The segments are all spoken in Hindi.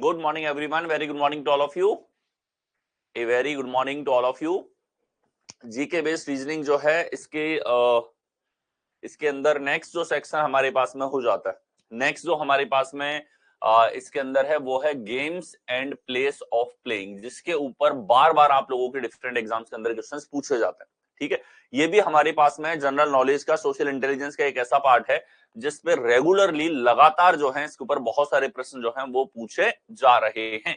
Good morning everyone, very good morning to all of you. A very good morning to all of you. GK based reasoning जो है इसके अंदर नेक्स्ट जो सेक्शन हमारे पास में हो जाता है। नेक्स्ट जो हमारे पास में इसके अंदर है वो है games and place of playing, जिसके ऊपर बार बार आप लोगों के डिफरेंट एग्जाम्स के अंदर क्वेश्चंस पूछे जाते हैं। ठीक है, ये भी हमारे पास में जनरल नॉलेज का, सोशल इंटेलिजेंस का एक ऐसा पार्ट है जिसपे रेगुलरली लगातार जो है इसके ऊपर बहुत सारे प्रश्न जो हैं वो पूछे जा रहे हैं।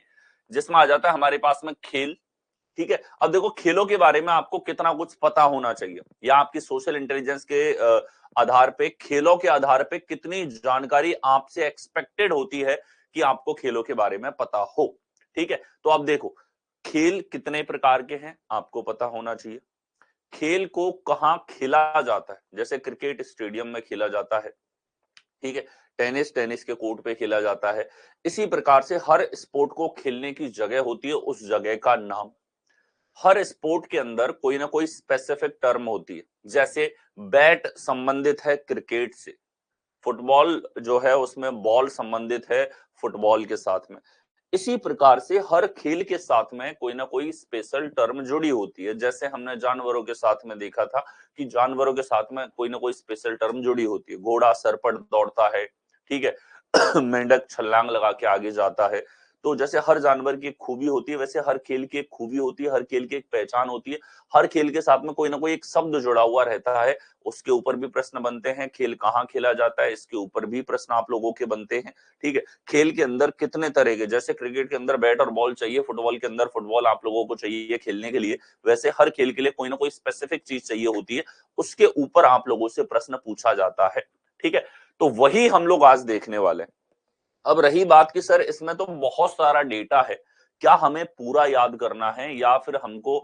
जिसमें आ जाता है हमारे पास में खेल। ठीक है, अब देखो खेलों के बारे में आपको कितना कुछ पता होना चाहिए, या आपकी सोशल इंटेलिजेंस के आधार पे, खेलों के आधार पे कितनी जानकारी आपसे एक्सपेक्टेड होती है कि आपको खेलों के बारे में पता हो। ठीक है, तो अब देखो खेल कितने प्रकार के हैं आपको पता होना चाहिए। खेल को कहां खेला जाता है, जैसे क्रिकेट स्टेडियम में खेला जाता है। ठीक है, टेनिस के कोर्ट पे खेला जाता है। इसी प्रकार से हर स्पोर्ट को खेलने की जगह होती है, उस जगह का नाम। हर स्पोर्ट के अंदर कोई ना कोई स्पेसिफिक टर्म होती है, जैसे बैट संबंधित है क्रिकेट से, फुटबॉल जो है उसमें बॉल संबंधित है फुटबॉल के साथ में। इसी प्रकार से हर खेल के साथ में कोई ना कोई स्पेशल टर्म जुड़ी होती है। जैसे हमने जानवरों के साथ में देखा था कि जानवरों के साथ में कोई ना कोई स्पेशल टर्म जुड़ी होती है। घोड़ा सर पर दौड़ता है, ठीक है मेंढक छलांग लगा के आगे जाता है। तो जैसे हर जानवर की एक खूबी होती है, वैसे हर खेल की एक खूबी होती है, हर खेल की एक पहचान होती है। हर खेल के साथ में कोई ना कोई एक शब्द जुड़ा हुआ रहता है, उसके ऊपर भी प्रश्न बनते हैं। खेल कहाँ खेला जाता है, इसके ऊपर भी प्रश्न आप लोगों के बनते हैं। ठीक है, खेल के अंदर कितने तरह के, जैसे क्रिकेट के अंदर बैट और बॉल चाहिए, फुटबॉल के अंदर फुटबॉल आप लोगों को चाहिए खेलने के लिए, वैसे हर खेल के लिए कोई ना कोई स्पेसिफिक चीज चाहिए होती है, उसके ऊपर आप लोगों से प्रश्न पूछा जाता है। ठीक है, तो वही हम लोग आज देखने वाले हैं। अब रही बात कि सर इसमें तो बहुत सारा डेटा है, क्या हमें पूरा याद करना है या फिर हमको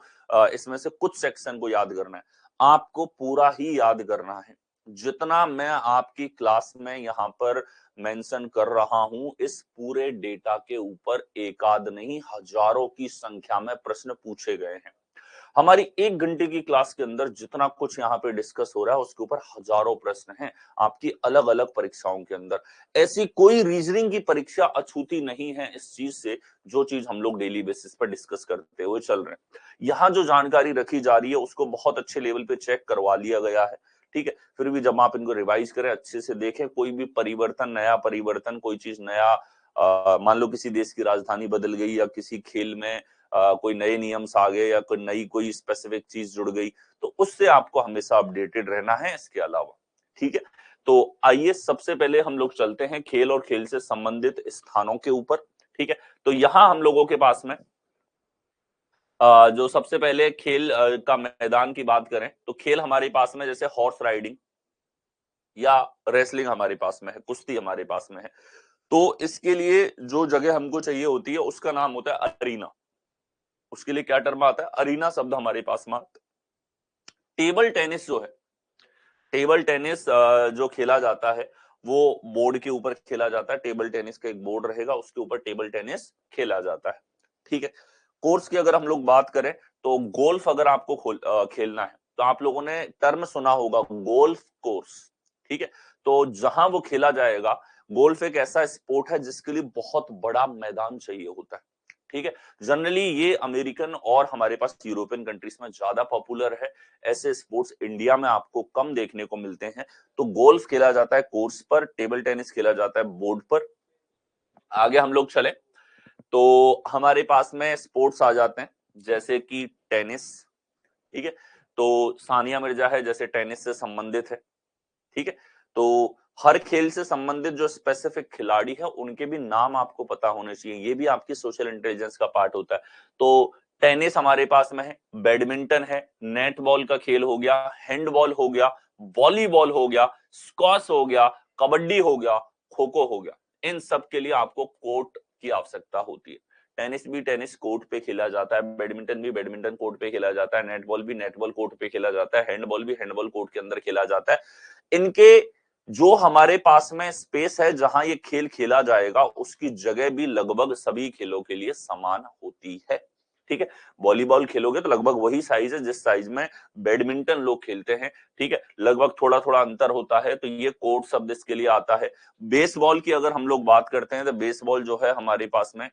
इसमें से कुछ सेक्शन को याद करना है? आपको पूरा ही याद करना है। जितना मैं आपकी क्लास में यहाँ पर मेंशन कर रहा हूं, इस पूरे डेटा के ऊपर एकाध नहीं हजारों की संख्या में प्रश्न पूछे गए हैं। हमारी 1 घंटे की क्लास के अंदर जितना कुछ यहाँ पे डिस्कस हो रहा है उसके ऊपर हजारों प्रश्न हैं आपकी अलग अलग परीक्षाओं के अंदर। ऐसी कोई रीजनिंग की परीक्षा अछूती नहीं है इस चीज से, जो चीज हम लोग डेली बेसिस पर डिस्कस करते हुए चल रहे हैं। यहाँ जो जानकारी रखी जा रही है उसको बहुत अच्छे लेवल पे चेक करवा लिया गया है। ठीक है, फिर भी जब आप इनको रिवाइज करें, अच्छे से देखें, कोई भी परिवर्तन, नया परिवर्तन, कोई चीज नया, मान लो किसी देश की राजधानी बदल गई या किसी खेल में कोई नए नियम्स आ गए या कोई नई कोई स्पेसिफिक चीज जुड़ गई, तो उससे आपको हमेशा अपडेटेड रहना है इसके अलावा। ठीक है, तो आइए सबसे पहले हम लोग चलते हैं खेल और खेल से संबंधित स्थानों के ऊपर। ठीक है, तो यहां हम लोगों के पास में जो सबसे पहले खेल का मैदान की बात करें तो खेल हमारे पास में जैसे हॉर्स राइडिंग या रेसलिंग हमारे पास में है, कुश्ती हमारे पास में है। तो इसके लिए जो जगह हमको चाहिए होती है उसका नाम होता है अरीना। उसके लिए क्या टर्म आता है? अरीना शब्द हमारे पास में आता है। टेबल टेनिस जो है, टेबल टेनिस जो खेला जाता है वो बोर्ड के ऊपर खेला जाता है। टेबल टेनिस का एक बोर्ड रहेगा, उसके ऊपर टेबल टेनिस खेला जाता है। ठीक है, कोर्स की अगर हम लोग बात करें तो गोल्फ अगर आपको खेलना है तो आप लोगों ने टर्म सुना होगा, गोल्फ कोर्स। ठीक है, तो जहां वो खेला जाएगा, गोल्फ एक ऐसा स्पोर्ट है जिसके लिए बहुत बड़ा मैदान चाहिए होता है। ठीक है, जनरली ये अमेरिकन और हमारे पास यूरोपियन कंट्रीज में ज्यादा पॉपुलर है। ऐसे स्पोर्ट्स इंडिया में आपको कम देखने को मिलते हैं। तो गोल्फ खेला जाता है कोर्स पर, टेबल टेनिस खेला जाता है बोर्ड पर। आगे हम लोग चले तो हमारे पास में स्पोर्ट्स आ जाते हैं जैसे कि टेनिस। ठीक है, तो सानिया मिर्जा है, जैसे टेनिस से संबंधित है। ठीक है, तो हर खेल से संबंधित जो स्पेसिफिक खिलाड़ी है उनके भी नाम आपको पता होने चाहिए, ये भी आपकी सोशल इंटेलिजेंस का पार्ट होता है। तो टेनिस हमारे पास में है, बैडमिंटन है, नेट बॉल का खेल हो गया, हैंडबॉल हो गया, वॉलीबॉल हो गया, स्क्वॉश हो गया, कबड्डी हो गया, खो खो हो गया। इन सब के लिए आपको कोर्ट की आवश्यकता होती है। टेनिस भी टेनिस कोर्ट पे खेला जाता है, बैडमिंटन भी बैडमिंटन कोर्ट पे खेला जाता है, नेटबॉल भी नेटबॉल कोर्ट पे खेला जाता है, हैंडबॉल भी हैंडबॉल कोर्ट के अंदर खेला जाता है। इनके जो हमारे पास में स्पेस है जहां ये खेल खेला जाएगा, उसकी जगह भी लगभग सभी खेलों के लिए समान होती है। ठीक है। वॉलीबॉल खेलोगे तो लगभग वही साइज है जिस साइज में बैडमिंटन लोग खेलते हैं, ठीक है। लगभग थोड़ा थोड़ा अंतर होता है, तो ये कोर्ट शब्द इसके लिए आता है। बेसबॉल की अगर हम लोग बात करते हैं तो बेसबॉल जो है हमारे पास में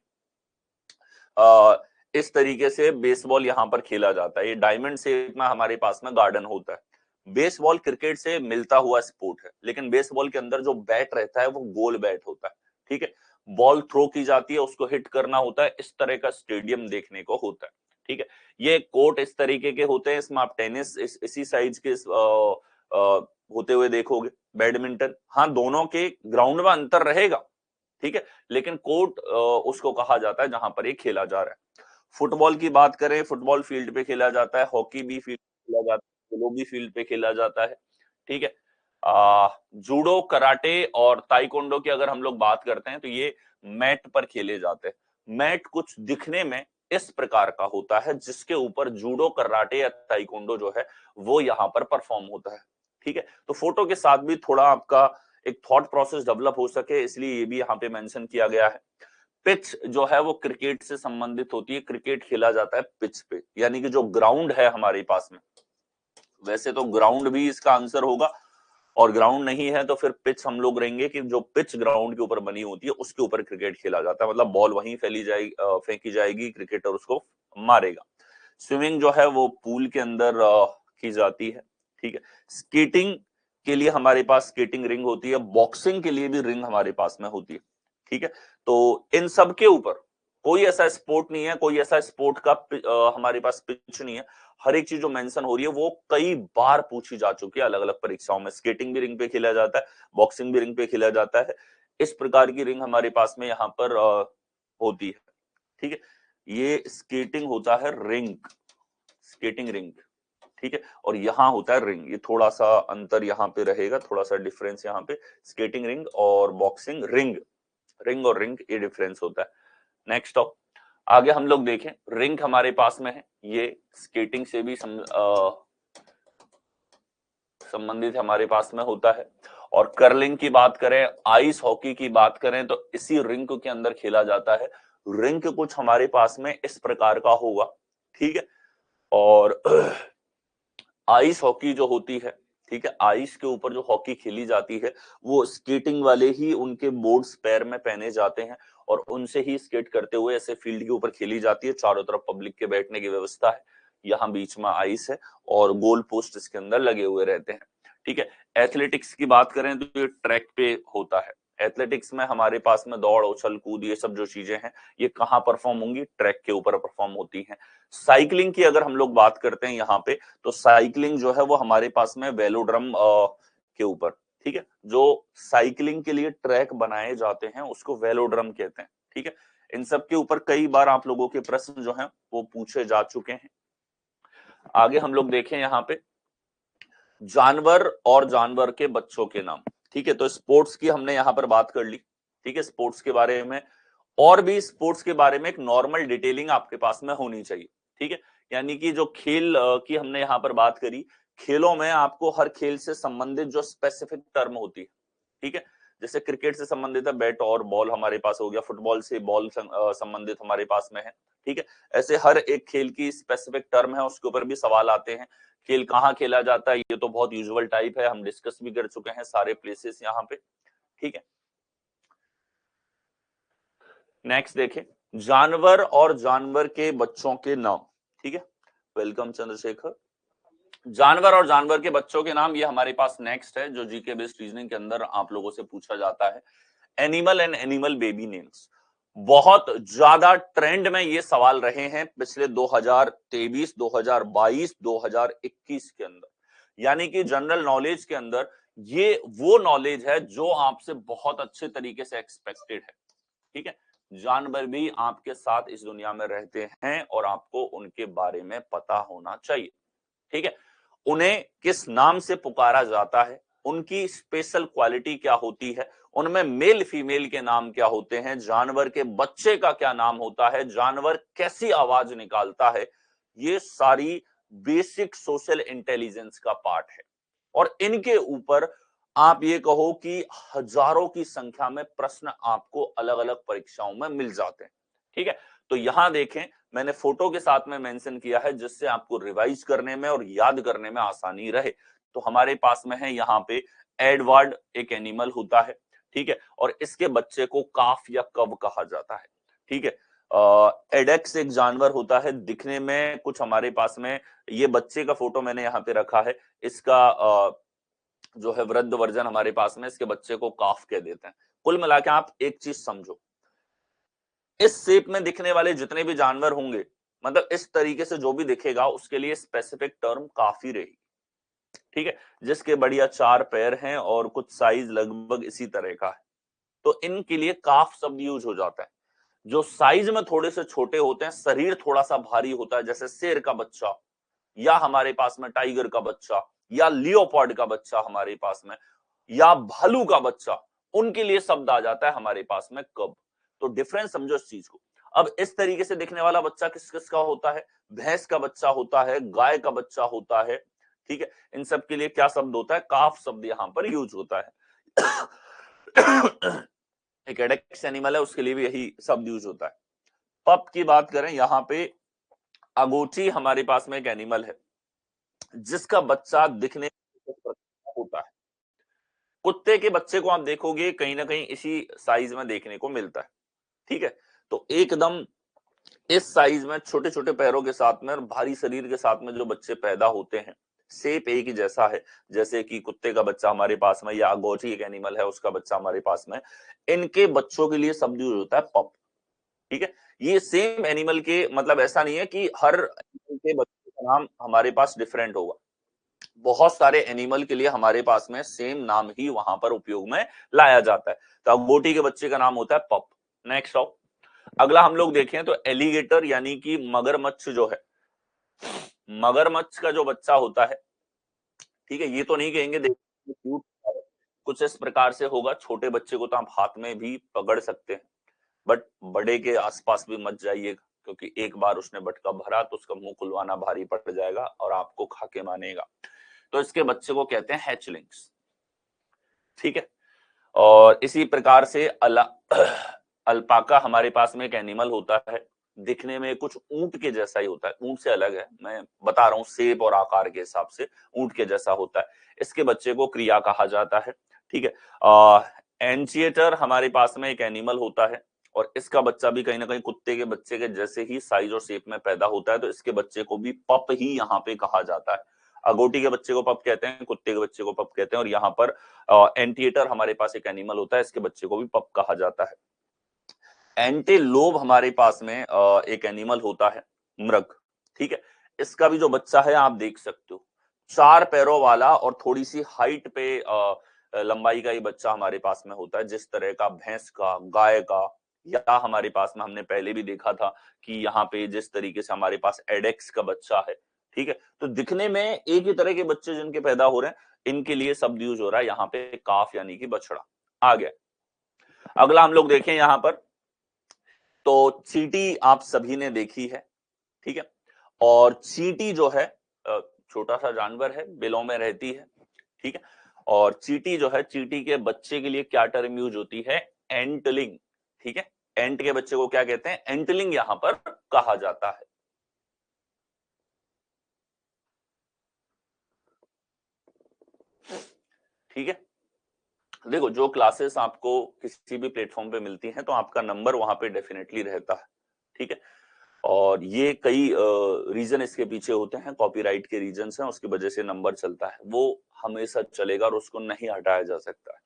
इस तरीके से बेसबॉल यहाँ पर खेला जाता है। ये डायमंड शेप में हमारे पास में गार्डन होता है। बेसबॉल क्रिकेट से मिलता हुआ स्पोर्ट है, लेकिन बेसबॉल के अंदर जो बैट रहता है वो गोल बैट होता है, ठीक है। बॉल थ्रो की जाती है, उसको हिट करना होता है, इस तरह का स्टेडियम देखने को होता है, ठीक है। ये कोर्ट इस तरीके के होते हैं, इसमें आप टेनिस इसी साइज के होते हुए देखोगे। बैडमिंटन, हाँ दोनों के ग्राउंड में अंतर रहेगा, ठीक है, लेकिन कोर्ट उसको कहा जाता है जहां पर ये खेला जा रहा है। फुटबॉल की बात करें, फुटबॉल फील्ड पे खेला जाता है, हॉकी भी फील्ड पे खेला जाता है, पोलो भी फील्ड पे खेला जाता है, ठीक है। जूडो, कराटे और ताइक्वांडो की अगर हम लोग बात करते हैं तो ये मैट पर खेले जाते हैं। मैट कुछ दिखने में इस प्रकार का होता है जिसके ऊपर जूडो, कराटे या ताइक्वांडो जो है वो यहाँ पर परफॉर्म होता है, ठीक है। तो फोटो के साथ भी थोड़ा आपका एक थॉट प्रोसेस डेवलप हो सके, इसलिए ये भी यहाँ पे मेंशन किया गया है। पिच जो है वो क्रिकेट से संबंधित होती है, क्रिकेट खेला जाता है पिच पे, यानी कि जो ग्राउंड है हमारे पास में, वैसे तो ग्राउंड भी इसका आंसर होगा, और ग्राउंड नहीं है तो फिर पिच हम लोग रहेंगे कि जो पिच ग्राउंड के ऊपर बनी होती है उसके ऊपर क्रिकेट खेला जाता है, मतलब बॉल वहीं फैली जाएगी, फेंकी जाएगी, क्रिकेटर उसको मारेगा। स्विमिंग जो है वो पूल के अंदर की जाती है, ठीक है। स्केटिंग के लिए हमारे पास स्केटिंग रिंग होती है, बॉक्सिंग के लिए भी रिंग हमारे पास में होती है, ठीक है। तो इन सब के ऊपर कोई ऐसा स्पोर्ट नहीं है, कोई ऐसा स्पोर्ट का हमारे पास पिच नहीं है। हर एक चीज जो मेंशन हो रही है वो कई बार पूछी जा चुकी है अलग अलग परीक्षाओं में। स्केटिंग भी रिंग पे खेला जाता है, बॉक्सिंग भी रिंग पे खेला जाता है, इस प्रकार की रिंग हमारे पास में यहाँ पर होती है, ठीक है। ये स्केटिंग होता है रिंग, स्केटिंग रिंग, ठीक है, और यहाँ होता है रिंग। ये थोड़ा सा अंतर यहाँ पे रहेगा, थोड़ा सा डिफरेंस यहाँ पे, स्केटिंग रिंग और बॉक्सिंग रिंग, रिंग और रिंग ये डिफरेंस होता है। नेक्स्ट ऑफ आगे हम लोग देखें, रिंग हमारे पास में है, ये स्केटिंग से भी संबंधित हमारे पास में होता है। और कर्लिंग की बात करें, आइस हॉकी की बात करें तो इसी रिंग के अंदर खेला जाता है। रिंग कुछ हमारे पास में इस प्रकार का होगा, ठीक है। और आइस हॉकी जो होती है, ठीक है, आइस के ऊपर जो हॉकी खेली जाती है वो स्केटिंग वाले ही उनके बोर्ड्स पैर में पहने जाते हैं और उनसे ही स्केट करते हुए ऐसे फील्ड के ऊपर खेली जाती है। चारों तरफ पब्लिक के बैठने की व्यवस्था है, यहाँ बीच में आइस है और गोल पोस्ट इसके अंदर लगे हुए रहते हैं, ठीक है। एथलेटिक्स की बात करें तो ये ट्रैक पे होता है। एथलेटिक्स में हमारे पास में दौड़, उछल कूद, ये सब जो चीजें हैं ये कहाँ परफॉर्म होंगी, ट्रैक के ऊपर परफॉर्म होती हैं। साइकिलिंग की अगर हम लोग बात करते हैं यहाँ पे, तो साइकिलिंग जो है वो हमारे पास में वेलोड्रम के ऊपर, ठीक है, जो साइकिलिंग के लिए ट्रैक बनाए जाते हैं उसको वेलोड्रम कहते हैं, ठीक है। इन सब के ऊपर कई बार आप लोगों के प्रश्न जो हैं वो पूछे जा चुके हैं। आगे हम लोग देखें यहाँ पे, जानवर और जानवर के बच्चों के नाम, ठीक है। तो स्पोर्ट्स की हमने यहाँ पर बात कर ली, ठीक है, स्पोर्ट्स के बारे में। और भी स्पोर्ट्स के बारे में एक नॉर्मल डिटेलिंग आपके पास में होनी चाहिए, ठीक है। यानी कि जो खेल की हमने यहाँ पर बात करी, खेलों में आपको हर खेल से संबंधित जो स्पेसिफिक टर्म होती है, ठीक है, जैसे क्रिकेट से संबंधित है बैट और बॉल हमारे पास हो गया, फुटबॉल से बॉल संबंधित हमारे पास में है, ठीक है। ऐसे हर एक खेल की स्पेसिफिक टर्म है, उसके ऊपर भी सवाल आते हैं। खेल कहाँ खेला जाता है, ये तो बहुत यूजुअल टाइप है, हम डिस्कस भी कर चुके हैं सारे प्लेसेस यहाँ पे, ठीक है। नेक्स्ट देखें, जानवर और जानवर के बच्चों के नाम, ठीक है। वेलकम चंद्रशेखर। जानवर और जानवर के बच्चों के नाम, ये हमारे पास नेक्स्ट है जो जीके बेस्ड रीजनिंग के अंदर आप लोगों से पूछा जाता है। Animal and animal baby names, बहुत ज्यादा ट्रेंड में ये सवाल रहे हैं पिछले 2023, 2022, 2021 के अंदर। यानी कि जनरल नॉलेज के अंदर ये वो नॉलेज है जो आपसे बहुत अच्छे तरीके से एक्सपेक्टेड है, ठीक है। जानवर भी आपके साथ इस दुनिया में रहते हैं और आपको उनके बारे में पता होना चाहिए, ठीक है। उन्हें किस नाम से पुकारा जाता है, उनकी स्पेशल क्वालिटी क्या होती है, उनमें मेल फीमेल के नाम क्या होते हैं, जानवर के बच्चे का क्या नाम होता है, जानवर कैसी आवाज निकालता है, ये सारी बेसिक सोशल इंटेलिजेंस का पार्ट है। और इनके ऊपर आप ये कहो कि हजारों की संख्या में प्रश्न आपको अलग अलग परीक्षाओं में मिल जाते हैं, ठीक है। तो यहां देखें, मैंने फोटो के साथ में मेंशन किया है जिससे आपको रिवाइज करने में और याद करने में आसानी रहे। तो हमारे पास में है यहाँ पे एडवर्ड, एक एनिमल होता है, ठीक है, और इसके बच्चे को काफ या कब कहा जाता है, ठीक है। एडेक्स एक जानवर होता है, दिखने में कुछ हमारे पास में, ये बच्चे का फोटो मैंने यहाँ पे रखा है, इसका जो है वृद्ध वर्जन हमारे पास में, इसके बच्चे को काफ कह देते हैं। कुल मिला के आप एक चीज समझो, इस शेप में दिखने वाले जितने भी जानवर होंगे, मतलब इस तरीके से जो भी दिखेगा उसके लिए स्पेसिफिक टर्म काफी रहेगी, ठीक है। जिसके बढ़िया 4 पैर हैं और कुछ साइज लगभग इसी तरह का है, तो इनके लिए काफ शब्द यूज हो जाता है। जो साइज में थोड़े से छोटे होते हैं, शरीर थोड़ा सा भारी होता है, जैसे शेर का बच्चा, या हमारे पास में टाइगर का बच्चा, या लियोपार्ड का बच्चा हमारे पास में, या भालू का बच्चा, उनके लिए शब्द आ जाता है हमारे पास में कब। तो डिफरेंस समझो इस चीज को। अब इस तरीके से दिखने वाला बच्चा किस किस का होता है, भैंस का बच्चा होता है, गाय का बच्चा होता है, ठीक है। इन सब के लिए क्या शब्द होता है, काफ शब्द यहां पर यूज होता है। एक एडेक्स एनिमल है, उसके लिए भी यही शब्द यूज होता है। पप की बात करें, यहाँ पे अगोची हमारे पास में एक एनिमल है जिसका बच्चा दिखने होता है। कुत्ते के बच्चे को आप देखोगे कहीं ना कहीं इसी साइज में देखने को मिलता है, ठीक है। तो एकदम इस साइज में छोटे छोटे पैरों के साथ में और भारी शरीर के साथ में जो बच्चे पैदा होते हैं, शेप एक ही जैसा है, जैसे कि कुत्ते का बच्चा हमारे पास में, या अगोची एक एनिमल है उसका बच्चा हमारे पास में, इनके बच्चों के लिए शब्द यूज होता है पप, ठीक है। ये सेम एनिमल के, मतलब ऐसा नहीं है कि हर एनिमल के बच्चे का नाम हमारे पास डिफरेंट होगा, बहुत सारे एनिमल के लिए हमारे पास में सेम नाम ही वहां पर उपयोग में लाया जाता है। तो अगोटी के बच्चे का नाम होता है पप। नेक्स्ट आओ, अगला हम लोग देखें तो एलिगेटर यानी कि मगरमच्छ जो है, मगरमच्छ का जो बच्चा होता है, ठीक है, ये तो नहीं कहेंगे देखिए क्यूट, कुछ इस प्रकार से होगा, छोटे बच्चे को तो आप हाथ में भी पकड़ सकते हैं, बट बड़े के आसपास भी मत जाइएगा, क्योंकि एक बार उसने बटका भरा तो उसका मुंह खुलवाना भारी पड़ जाएगा और आपको खा के मानेगा। तो इसके बच्चे को कहते हैं हैचलिंग्स, ठीक है। और इसी प्रकार से अल्पाका हमारे पास में एक एनिमल होता है, दिखने में कुछ ऊंट के जैसा ही होता है, ऊंट से अलग है, मैं बता रहा हूँ शेप और आकार के हिसाब से ऊंट के जैसा होता है। इसके बच्चे को क्रिया कहा जाता है, ठीक है। एंचिएटर हमारे पास में एक एनिमल होता है और इसका बच्चा भी कहीं ना कहीं कुत्ते के बच्चे के जैसे ही साइज और शेप में पैदा होता है, तो इसके बच्चे को भी पप ही यहाँ पे कहा जाता है। अगोटी के बच्चे को पप कहते हैं, कुत्ते के बच्चे को पप कहते हैं, और यहाँ पर एंटिएटर हमारे पास एक एनिमल होता है, इसके बच्चे को भी पप कहा जाता है। एंटीलोप हमारे पास में एक एनिमल होता है, मृग, ठीक है। इसका भी जो बच्चा है आप देख सकते हो, 4 पैरों वाला और थोड़ी सी हाइट पे लंबाई का ये बच्चा हमारे पास में होता है, जिस तरह का भैंस का, गाय का, या हमारे पास में हमने पहले भी देखा था कि यहाँ पे जिस तरीके से हमारे पास एडेक्स का बच्चा है, ठीक है। तो दिखने में एक ही तरह के बच्चे जिनके पैदा हो रहे हैं, इनके लिए शब्द यूज हो रहा है यहाँ पे काफ यानी कि बछड़ा। आ गया, अगला हम लोग देखें यहाँ पर, तो चींटी आप सभी ने देखी है, ठीक है। और चींटी जो है छोटा सा जानवर है, बिलों में रहती है, ठीक है। और चींटी जो है, चींटी के बच्चे के लिए क्या टर्म यूज होती है, एंटलिंग, ठीक है। एंट के बच्चे को क्या कहते हैं, एंटलिंग यहां पर कहा जाता है। ठीक है, देखो जो क्लासेस आपको किसी भी प्लेटफॉर्म पे मिलती हैं तो आपका नंबर वहां पे डेफिनेटली रहता है, ठीक है। और ये कई रीजन इसके पीछे होते हैं, कॉपीराइट के रीजन हैं, उसकी वजह से नंबर चलता है, वो हमेशा चलेगा और उसको नहीं हटाया जा सकता है,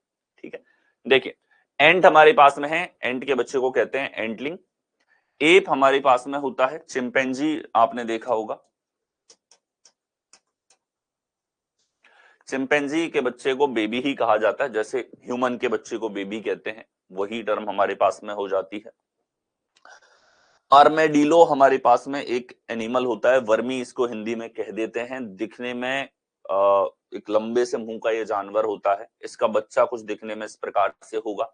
ठीक है। देखिए, एंट हमारे पास में है, एंट के बच्चे को कहते हैं एंटलिंग। एप हमारे पास में होता है, चिंपैंजी आपने देखा होगा, चिंपैंजी के बच्चे को बेबी ही कहा जाता है, जैसे ह्यूमन के बच्चे को बेबी कहते हैं, वही टर्म हमारे पास में हो जाती है। आर्मेडिलो हमारे पास में एक एनिमल होता है, वर्मी इसको हिंदी में कह देते हैं, दिखने में एक लंबे से मुंह का ये जानवर होता है, इसका बच्चा कुछ दिखने में इस प्रकार से होगा।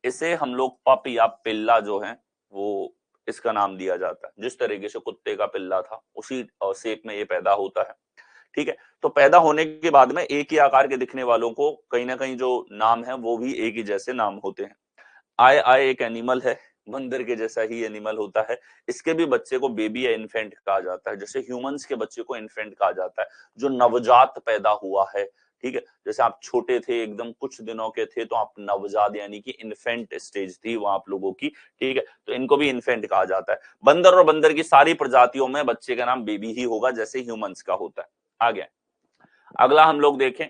इसे हम लोग पप या पिल्ला जो है वो इसका नाम दिया जाता है, जिस तरीके से कुत्ते का पिल्ला था उसी शेप में ये पैदा होता है, ठीक है। तो पैदा होने के बाद में एक ही आकार के दिखने वालों को कहीं ना कहीं जो नाम है वो भी एक ही जैसे नाम होते हैं। आय आय एक एनिमल है, बंदर के जैसा ही एनिमल होता है, इसके भी बच्चे को बेबी या इन्फेंट कहा जाता है। जैसे ह्यूमंस के बच्चे को इन्फेंट कहा जाता है, जो नवजात पैदा हुआ है, ठीक है। जैसे आप छोटे थे, एकदम कुछ दिनों के थे, तो आप नवजात यानी कि इन्फेंट स्टेज थी वहां आप लोगों की, ठीक है, तो इनको भी इन्फेंट कहा जाता है। बंदर और बंदर की सारी प्रजातियों में बच्चे का नाम बेबी ही होगा, जैसे ह्यूमंस का होता है। आगे अगला हम लोग देखें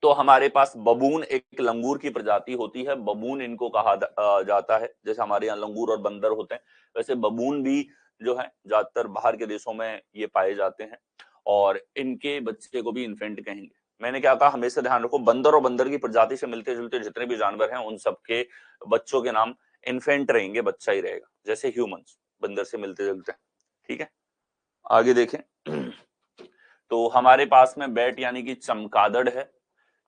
तो हमारे पास बबून एक लंगूर की प्रजाति होती है, बबून इनको कहा जाता है। जैसे हमारे यहाँ लंगूर और बंदर होते हैं, वैसे बबून भी जो है ज्यादातर बाहर के देशों में ये पाए जाते हैं, और इनके बच्चे को भी इन्फेंट कहेंगे। मैंने क्या कहा, हमेशा ध्यान रखो, बंदर और बंदर की प्रजाति से मिलते जुलते जितने भी जानवर हैं उन सबके बच्चों के नाम इन्फेंट रहेंगे, बच्चा ही रहेगा, जैसे ह्यूमंस बंदर से मिलते जुलते हैं, ठीक है। आगे देखें तो हमारे पास में बैट यानी कि चमगादड़ है।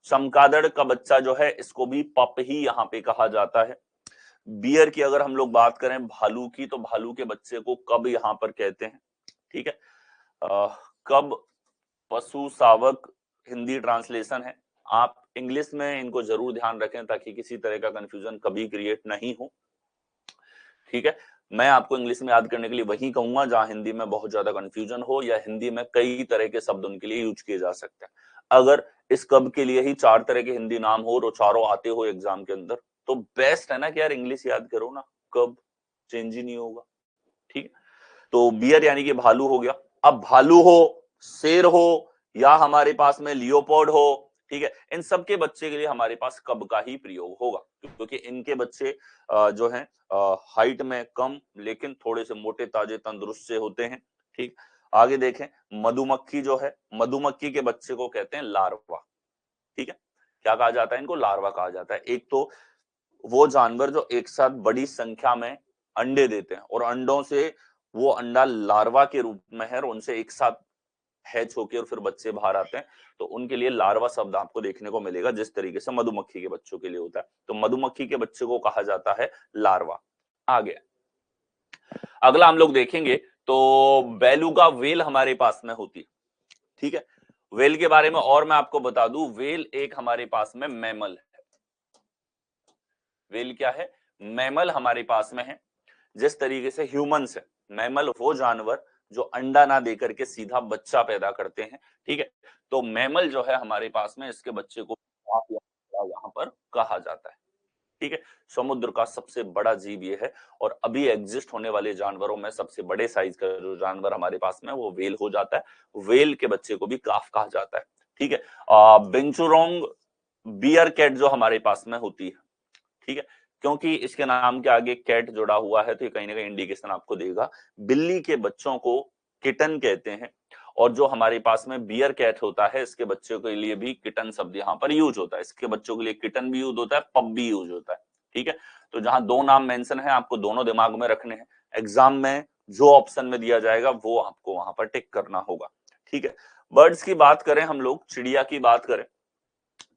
चमगादड़ का बच्चा जो है इसको भी पप ही यहाँ पे कहा जाता है। बियर की अगर हम लोग बात करें, भालू की, तो भालू के बच्चे को कब यहाँ पर कहते हैं, ठीक है। कब पशु शावक हिंदी ट्रांसलेशन है, आप इंग्लिश में इनको जरूर ध्यान रखें ताकि किसी तरह का कंफ्यूजन कभी क्रिएट नहीं हो, ठीक है। मैं आपको इंग्लिश में याद करने के लिए वही कहूंगा जहां हिंदी में बहुत ज्यादा कंफ्यूजन हो या हिंदी में कई तरह के शब्द उनके लिए यूज किए जा सकते हैं। अगर इस कब के लिए ही 4 तरह के हिंदी नाम हो और चारों आते हो एग्जाम के अंदर, तो बेस्ट है ना कि यार इंग्लिश याद करो ना, कब चेंज ही नहीं होगा, ठीक है। तो बियर यानी कि भालू हो गया। अब भालू हो, शेर हो, या हमारे पास में लियोपोर्ड हो, ठीक है, इन सब के बच्चे के लिए हमारे पास कब का ही प्रयोग होगा, क्योंकि इनके बच्चे जो हैं हाइट में कम लेकिन थोड़े से मोटे ताजे तंदुरुस्त से होते हैं, ठीक। आगे देखें, मधुमक्खी जो है, मधुमक्खी के बच्चे को कहते हैं लार्वा, ठीक है। क्या कहा जाता है इनको, लार्वा कहा जाता है। एक तो वो जानवर जो एक साथ बड़ी संख्या में अंडे देते हैं और अंडों से वो अंडा लार्वा के रूप में है और उनसे एक साथ हैच होके और फिर बच्चे बाहर आते हैं, तो उनके लिए लार्वा शब्द आपको देखने को मिलेगा, जिस तरीके से मधुमक्खी के बच्चों के लिए होता है। तो मधुमक्खी के बच्चे को कहा जाता है लार्वा। आगे अगला हम लोग देखेंगे तो बेलुगा वेल हमारे पास में होती है, ठीक है। वेल के बारे में और मैं आपको बता दूं, वेल एक हमारे पास में मैमल है। वेल क्या है, मैमल हमारे पास में है। जिस तरीके से ह्यूमंस है, मैमल वो जानवर जो अंडा ना देकर के सीधा बच्चा पैदा करते हैं, ठीक है। तो मैमल जो है हमारे पास में, इसके बच्चे को यहाँ पर कहा जाता है, ठीक है। समुद्र का सबसे बड़ा जीव ये है, और अभी एग्जिस्ट होने वाले जानवरों में सबसे बड़े साइज का जो जानवर हमारे पास में वो वेल हो जाता है। वेल के बच्चे को भी काफ कहा जाता है, ठीक है। बिंचुरोंग बियर कैट जो हमारे पास में होती है, ठीक है, क्योंकि इसके नाम के आगे कैट जुड़ा हुआ है तो ये कहीं ना कहीं इंडिकेशन आपको देगा। बिल्ली के बच्चों को किटन कहते हैं, और जो हमारे पास में बियर कैट होता है इसके बच्चों के लिए भी किटन शब्द यहाँ पर यूज होता है। इसके बच्चों के लिए किटन भी यूज होता है, पप भी यूज होता है, ठीक है। तो जहां दो नाम मेंशन है आपको दोनों दिमाग में रखने हैं, एग्जाम में जो ऑप्शन में दिया जाएगा वो आपको वहां पर टिक करना होगा, ठीक है। बर्ड्स की बात करें हम लोग, चिड़िया की बात करें,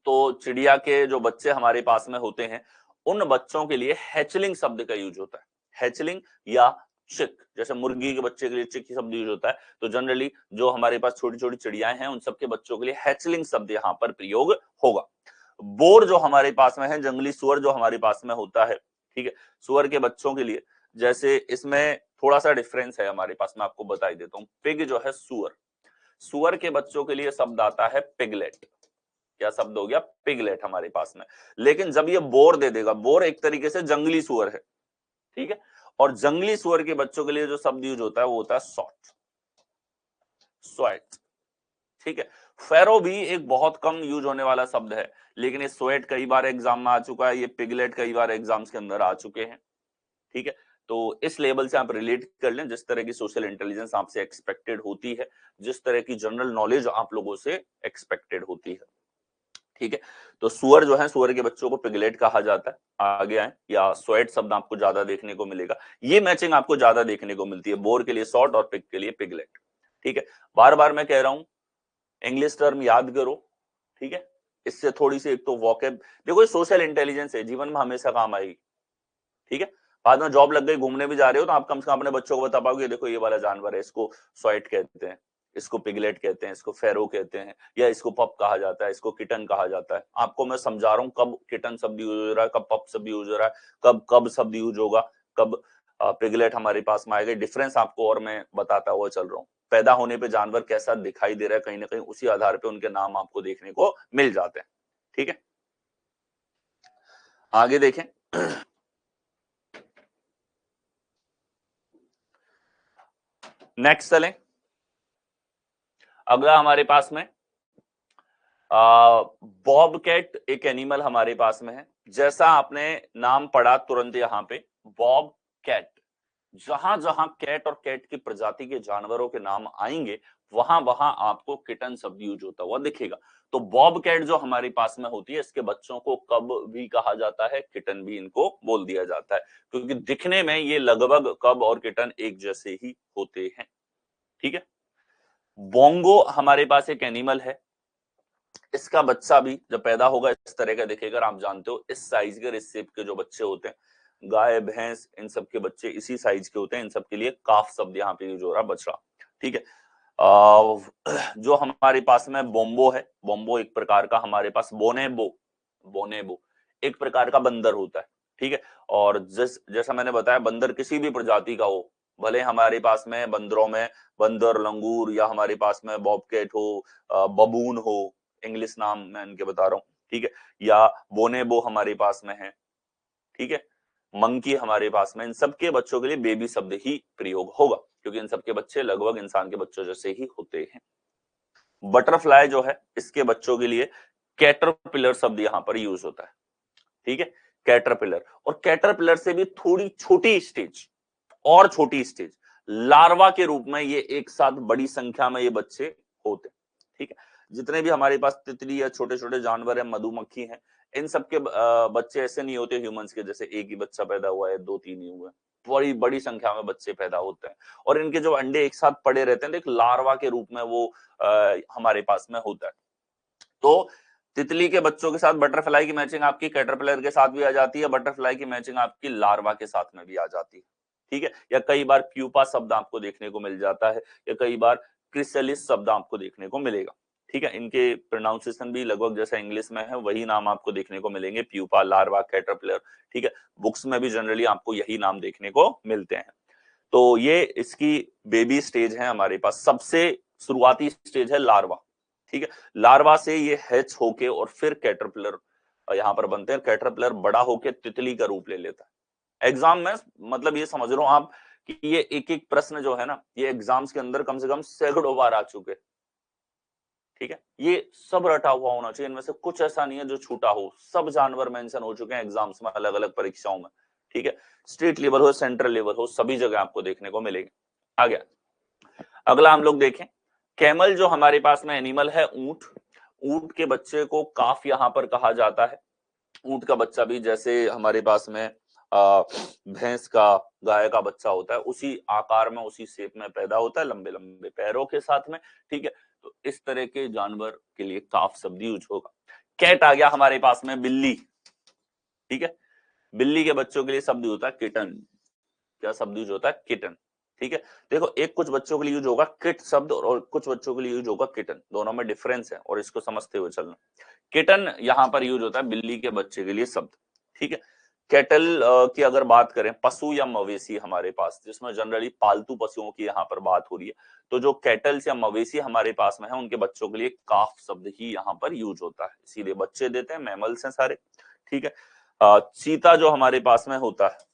तो चिड़िया के जो बच्चे हमारे पास में होते हैं उन बच्चों के लिए हैचलिंग शब्द का यूज होता है। हैचलिंग या चिक, जैसे मुर्गी के बच्चे के लिए चिक शब्द यूज होता है, तो जनरली जो हमारे पास छोटी छोटी चिड़ियाएं हैं उन सबके बच्चों के लिए हैचलिंग शब्द यहाँ पर प्रयोग होगा। बोर जो हमारे पास में है, जंगली सुअर जो हमारे पास में होता है, ठीक है, सुअर के बच्चों के लिए, जैसे इसमें थोड़ा सा डिफरेंस है हमारे पास, मैं आपको बता ही देता हूँ। पिग जो है सुअर, सुअर के बच्चों के लिए शब्द आता है पिगलेट। क्या शब्द हो गया, पिगलेट हमारे पास में। लेकिन जब ये बोर दे देगा, बोर एक तरीके से जंगली सुअर है, ठीक है, और जंगली सुअर के बच्चों के लिए जो शब्द यूज होता है वो होता है सॉट, स्वेट, ठीक है। फेरो भी एक बहुत कम यूज होने वाला शब्द है, लेकिन ये स्वेट कई बार एग्जाम में आ चुका है, ये पिगलेट कई बार एग्जाम्स के अंदर आ चुके हैं, ठीक है। तो इस लेवल से आप रिलेट कर लें, जिस तरह की सोशल इंटेलिजेंस आपसे एक्सपेक्टेड होती है, जिस तरह की जनरल नॉलेज आप लोगों से एक्सपेक्टेड होती है, ठीक है। तो सुअर जो है, सुअर के बच्चों को पिगलेट कहा जाता है। आगे आए, या स्वेट शब्द आपको ज्यादा देखने को मिलेगा, ये मैचिंग आपको ज्यादा देखने को मिलती है, बोर के लिए सॉट और पिग के लिए पिगलेट, ठीक है। बार बार मैं कह रहा हूं इंग्लिश टर्म याद करो, ठीक है। इससे थोड़ी सी एक तो वॉकेब, देखो ये सोशल इंटेलिजेंस है, जीवन में हमेशा काम आएगी, ठीक है। बाद में जॉब लग गई, घूमने भी जा रहे हो, तो आप कम से कम अपने बच्चों को बता पाओगे देखो ये वाला जानवर है, इसको स्वाइट कहते हैं, इसको पिगलेट कहते हैं, इसको फेरो कहते हैं, या इसको पप कहा जाता है, इसको किटन कहा जाता है। आपको मैं समझा रहा हूँ कब किटन शब्द यूज हो रहा है, कब पप शब्द यूज हो रहा है, कब कब शब्द यूज होगा, कब पिगलेट हमारे पास में आएगा, डिफरेंस आपको और मैं बताता हुआ चल रहा हूँ। पैदा होने पे जानवर कैसा दिखाई दे रहा है, कहीं ना कहीं उसी आधार पे उनके नाम आपको देखने को मिल जाते हैं। ठीक है, आगे देखें। नेक्स्ट चलें। अगला हमारे पास में बॉब कैट एक एनिमल हमारे पास में है। जैसा आपने नाम पढ़ा तुरंत यहां पे बॉब कैट, जहां जहां कैट और कैट की प्रजाति के जानवरों के नाम आएंगे वहां वहां आपको किटन शब्द यूज होता हुआ दिखेगा। तो बॉब कैट जो हमारे पास में होती है, इसके बच्चों को कब भी कहा जाता है, किटन भी इनको बोल दिया जाता है, क्योंकि दिखने में ये लगभग कब और किटन एक जैसे ही होते हैं। ठीक है, बोंगो हमारे पास एक एनिमल है। इसका बच्चा भी जब पैदा होगा इस तरह का दिखेगा। आप जानते हो इस साइज के, इस शेप के जो बच्चे होते हैं, गाय भैंस इन सब के बच्चे इसी साइज के होते हैं। इन सब के लिए काफ शब्द यहाँ पे यूज हो रहा है, बछड़ा। ठीक है, जो हमारे पास में बोम्बो है, बोम्बो एक प्रकार का हमारे पास बोनेबो, बोनेबो एक प्रकार का बंदर होता है। ठीक है, और जैसा मैंने बताया बंदर किसी भी प्रजाति का हो, भले हमारे पास में बंदरों में बंदर, लंगूर, या हमारे पास में बॉबकैट हो, बबून हो, इंग्लिश नाम मैं इनके बता रहा हूँ। ठीक है, या बोनेबो हमारे पास में है। ठीक है, मंकी हमारे पास में, इन सबके बच्चों के लिए बेबी शब्द ही प्रयोग होगा, क्योंकि इन सबके बच्चे लगभग इंसान के बच्चों जैसे ही होते हैं। बटरफ्लाई जो है, इसके बच्चों के लिए कैटरपिलर शब्द यहां पर यूज होता है। ठीक है, कैटरपिलर, और कैटरपिलर से भी थोड़ी छोटी स्टेज, और छोटी स्टेज लार्वा के रूप में ये एक साथ बड़ी संख्या में ये बच्चे होते हैं। ठीक है, जितने भी हमारे पास तितली या छोटे छोटे जानवर है, मधुमक्खी हैं, इन सबके बच्चे ऐसे नहीं होते ह्यूमंस के जैसे एक ही बच्चा पैदा हुआ है, दो तीन ही हुए, बड़ी बड़ी संख्या में बच्चे पैदा होते हैं, और इनके जो अंडे एक साथ पड़े रहते हैं, तो एक लार्वा के रूप में वो हमारे पास में होता है। तो तितली के बच्चों के साथ बटरफ्लाई की मैचिंग आपकी कैटरपिलर के साथ भी आ जाती है, बटरफ्लाई की मैचिंग आपकी लार्वा के साथ में भी आ जाती है। ठीक है, या कई बार प्यूपा शब्द आपको देखने को मिल जाता है, या कई बार क्रिसलिस शब्द आपको देखने को मिलेगा। ठीक है, इनके प्रोनाउंसिएशन भी लगभग जैसा इंग्लिश में है वही नाम आपको देखने को मिलेंगे, प्यूपा, लार्वा, कैटरपिलर। ठीक है, बुक्स में भी जनरली आपको यही नाम देखने को मिलते हैं। तो ये इसकी बेबी स्टेज है हमारे पास, सबसे शुरुआती स्टेज है लार्वा। ठीक है, लार्वा से ये हैच होके और फिर कैटरपिलर यहाँ पर बनते हैं। कैटरपिलर बड़ा होके तितली का रूप ले लेता है। एग्जाम में मतलब ये समझ रहा हूं आप कि ये एक एक प्रश्न जो है ना, ये एग्जाम्स के अंदर कम से कम सैकड़ों बार आ चुके। ठीक है, ये सब रटा हुआ होना चाहिए, इनमें से कुछ ऐसा नहीं है जो छूटा हो। सब जानवर मेंशन हो चुके हैं एग्जाम्स में, अलग अलग परीक्षाओं में। ठीक है, स्टेट लेवल हो, सेंट्रल लेवल हो, सभी जगह आपको देखने को मिलेंगे। आ गया, अगला हम लोग देखें। कैमल जो हमारे पास में एनिमल है, ऊंट। ऊंट के बच्चे को काफ यहाँ पर कहा जाता है। ऊंट का बच्चा भी जैसे हमारे पास में भैंस का, गाय का बच्चा होता है, उसी आकार में उसी शेप में पैदा होता है, लंबे लंबे पैरों के साथ में। ठीक है, तो इस तरह के जानवर के लिए काफ शब्द यूज होगा। कैट आ गया हमारे पास में, बिल्ली। ठीक है, बिल्ली के बच्चों के लिए शब्द होता है किटन। क्या शब्द यूज होता है? किटन। ठीक है, देखो एक कुछ बच्चों के लिए यूज होगा किट शब्द, और कुछ बच्चों के लिए यूज होगा किटन, दोनों में डिफरेंस है और इसको समझते हुए चलना। किटन यहां पर यूज होता है बिल्ली के बच्चे के लिए शब्द। ठीक है, कैटल की अगर बात करें, पशु या मवेशी हमारे पास, जिसमें जनरली पालतू पशुओं की यहाँ पर बात हो रही है, तो जो कैटल्स या मवेशी हमारे पास में है, उनके बच्चों के लिए काफ शब्द ही यहाँ पर यूज होता है, इसीलिए बच्चे देते हैं, मैमल्स हैं सारे। ठीक है, चीता जो हमारे पास में होता है,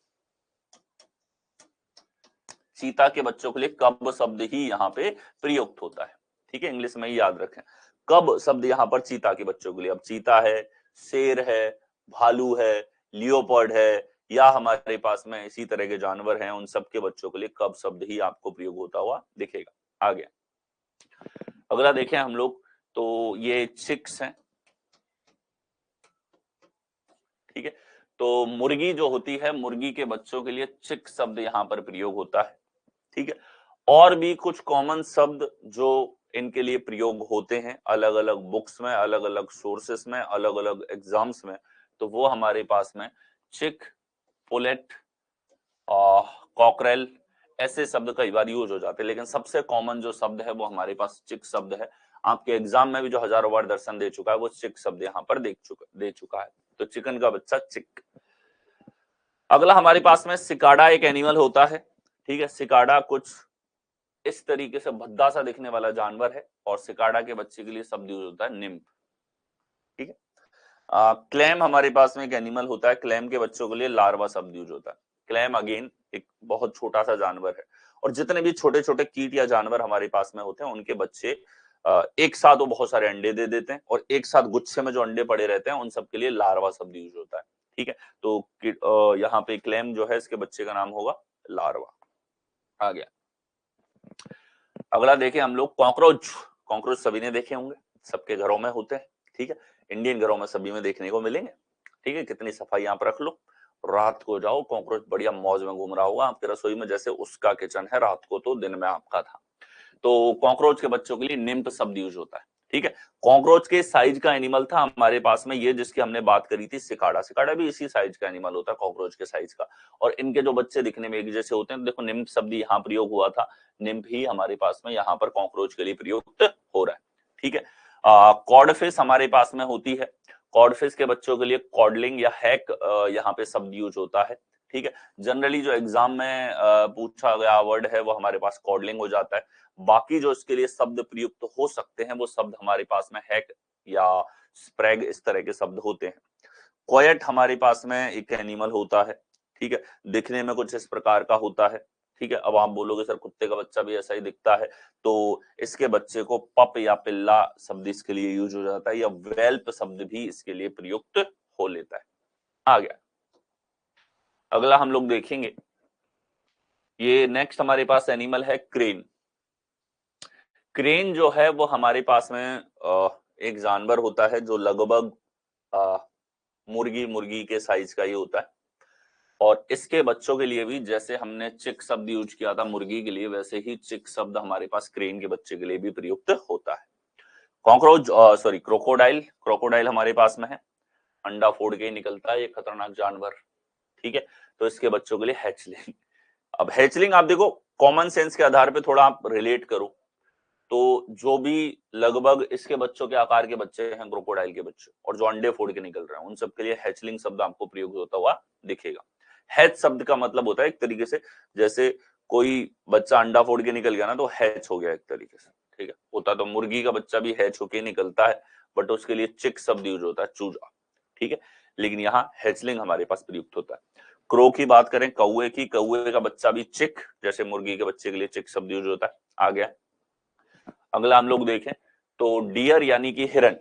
चीता के बच्चों के लिए कब शब्द ही यहाँ पे प्रयुक्त होता है। ठीक है, इंग्लिश में ही याद रखें, कब शब्द यहाँ पर चीता के बच्चों के लिए। अब चीता है, शेर है, भालू है, लियोपर्ड है, या हमारे पास में इसी तरह के जानवर हैं, उन सब के बच्चों के लिए कब शब्द ही आपको प्रयोग होता हुआ दिखेगा। आ गया, अगला देखें हम लोग, तो ये चिक्स हैं। ठीक है, तो मुर्गी जो होती है, मुर्गी के बच्चों के लिए चिक शब्द यहाँ पर प्रयोग होता है। ठीक है, और भी कुछ कॉमन शब्द जो इनके लिए प्रयोग होते हैं अलग अलग बुक्स में, अलग अलग सोर्सेस में, अलग अलग एग्जाम्स में, तो वो हमारे पास में चिक, पुलेट, कॉकरेल, ऐसे शब्द कई बार यूज हो जाते हैं, लेकिन सबसे कॉमन जो शब्द है वो हमारे पास चिक शब्द है। आपके एग्जाम में भी जो हजारों बार दर्शन दे चुका है, वो चिक शब्द यहाँ पर दे चुका है। तो चिकन का बच्चा चिक। अगला हमारे पास में सिकाडा एक एनिमल होता है, ठीक है। सिकाडा कुछ इस तरीके से भद्दा सा दिखने वाला जानवर है और सिकाडा के बच्चे के लिए शब्द यूज होता है निम्फ, ठीक है। क्लैम हमारे पास में एक एनिमल होता है, क्लैम के बच्चों के लिए लार्वा शब्द यूज होता है। क्लैम अगेन एक बहुत छोटा सा जानवर है और जितने भी छोटे छोटे कीट या जानवर हमारे पास में होते हैं उनके बच्चे एक साथ वो बहुत सारे अंडे दे देते हैं और एक साथ गुच्छे में जो अंडे पड़े रहते हैं उन सब के लिए लार्वा शब्द यूज होता है, ठीक है। तो यहाँ पे क्लैम जो है इसके बच्चे का नाम होगा लार्वा। आ गया। अगला देखें हम लोग कॉकरोच। कॉकरोच सभी ने देखे होंगे, सबके घरों में होते हैं, ठीक है। इंडियन घरों में सभी में देखने को मिलेंगे, ठीक है। कितनी सफाई यहाँ पर रख लो, रात को जाओ कॉकरोच बढ़िया मौज में घूम रहा होगा आपके रसोई में, जैसे उसका किचन है, रात को तो दिन में आपका था। तो कॉकरोच के बच्चों के लिए निम्फ शब्द यूज होता है, ठीक है। कॉकरोच के साइज का एनिमल था हमारे पास में ये जिसकी हमने बात करी थी सिकाडा। सिकाडा भी इसी साइज का एनिमल होता है कॉकरोच के साइज का, और इनके जो बच्चे दिखने में एक जैसे होते हैं। देखो निम्फ शब्द यहाँ प्रयोग हुआ था, निम्फ ही हमारे पास में यहाँ पर कॉकरोच के लिए प्रयुक्त हो रहा है, ठीक है। कॉर्डफिश हमारे पास में होती है, कॉर्डफिश के बच्चों के लिए कॉडलिंग या हैक यहाँ पे शब्द यूज होता है, ठीक है। जनरली जो एग्जाम में पूछा गया वर्ड है वो हमारे पास कॉडलिंग हो जाता है। बाकी जो इसके लिए शब्द प्रयुक्त हो सकते हैं वो शब्द हमारे पास में हैक या स्प्रैग इस तरह के शब्द होते हैं। कोयट हमारे पास में एक एनिमल होता है, ठीक है। दिखने में कुछ इस प्रकार का होता है, ठीक है। अब आप बोलोगे सर कुत्ते का बच्चा भी ऐसा ही दिखता है, तो इसके बच्चे को पप या पिल्ला शब्द इसके लिए यूज हो जाता है, या वेल्प शब्द भी इसके लिए प्रयुक्त हो लेता है। आ गया। अगला हम लोग देखेंगे, ये नेक्स्ट हमारे पास एनिमल है क्रेन। क्रेन जो है वो हमारे पास में एक जानवर होता है जो लगभग मुर्गी मुर्गी के साइज का ही होता है, और इसके बच्चों के लिए भी जैसे हमने चिक शब्द यूज किया था मुर्गी के लिए, वैसे ही चिक शब्द हमारे पास क्रेन के बच्चे के लिए भी प्रयुक्त होता है। कॉकरोच सॉरी क्रोकोडाइल, क्रोकोडाइल हमारे पास में है, अंडा फोड़ के ही निकलता है ये खतरनाक जानवर, ठीक है। तो इसके बच्चों के लिए हैचलिंग। अब हैचलिंग आप देखो कॉमन सेंस के आधार पे थोड़ा आप रिलेट करो, तो जो भी लगभग इसके बच्चों के आकार के बच्चे हैं क्रोकोडाइल के बच्चे और जो अंडे फोड़ के निकल रहे हैं उन सब के लिए हैचलिंग शब्द आपको प्रयोग होता हुआ दिखेगा। हैच शब्द का मतलब होता है एक तरीके से जैसे कोई बच्चा अंडा फोड़ के निकल गया ना तो हैच हो गया एक तरीके से, ठीक है। होता तो मुर्गी का बच्चा भी हैच होके निकलता है, बट उसके लिए चिक शब्द यूज होता है, चूजा, ठीक है। लेकिन यहाँ हैचलिंग हमारे पास प्रयुक्त होता है। क्रो की बात करें कौए की, कौए का बच्चा भी चिक, जैसे मुर्गी के बच्चे के लिए चिक शब्द यूज होता है। आ गया। अगला हम लोग देखें तो डियर यानी कि हिरन,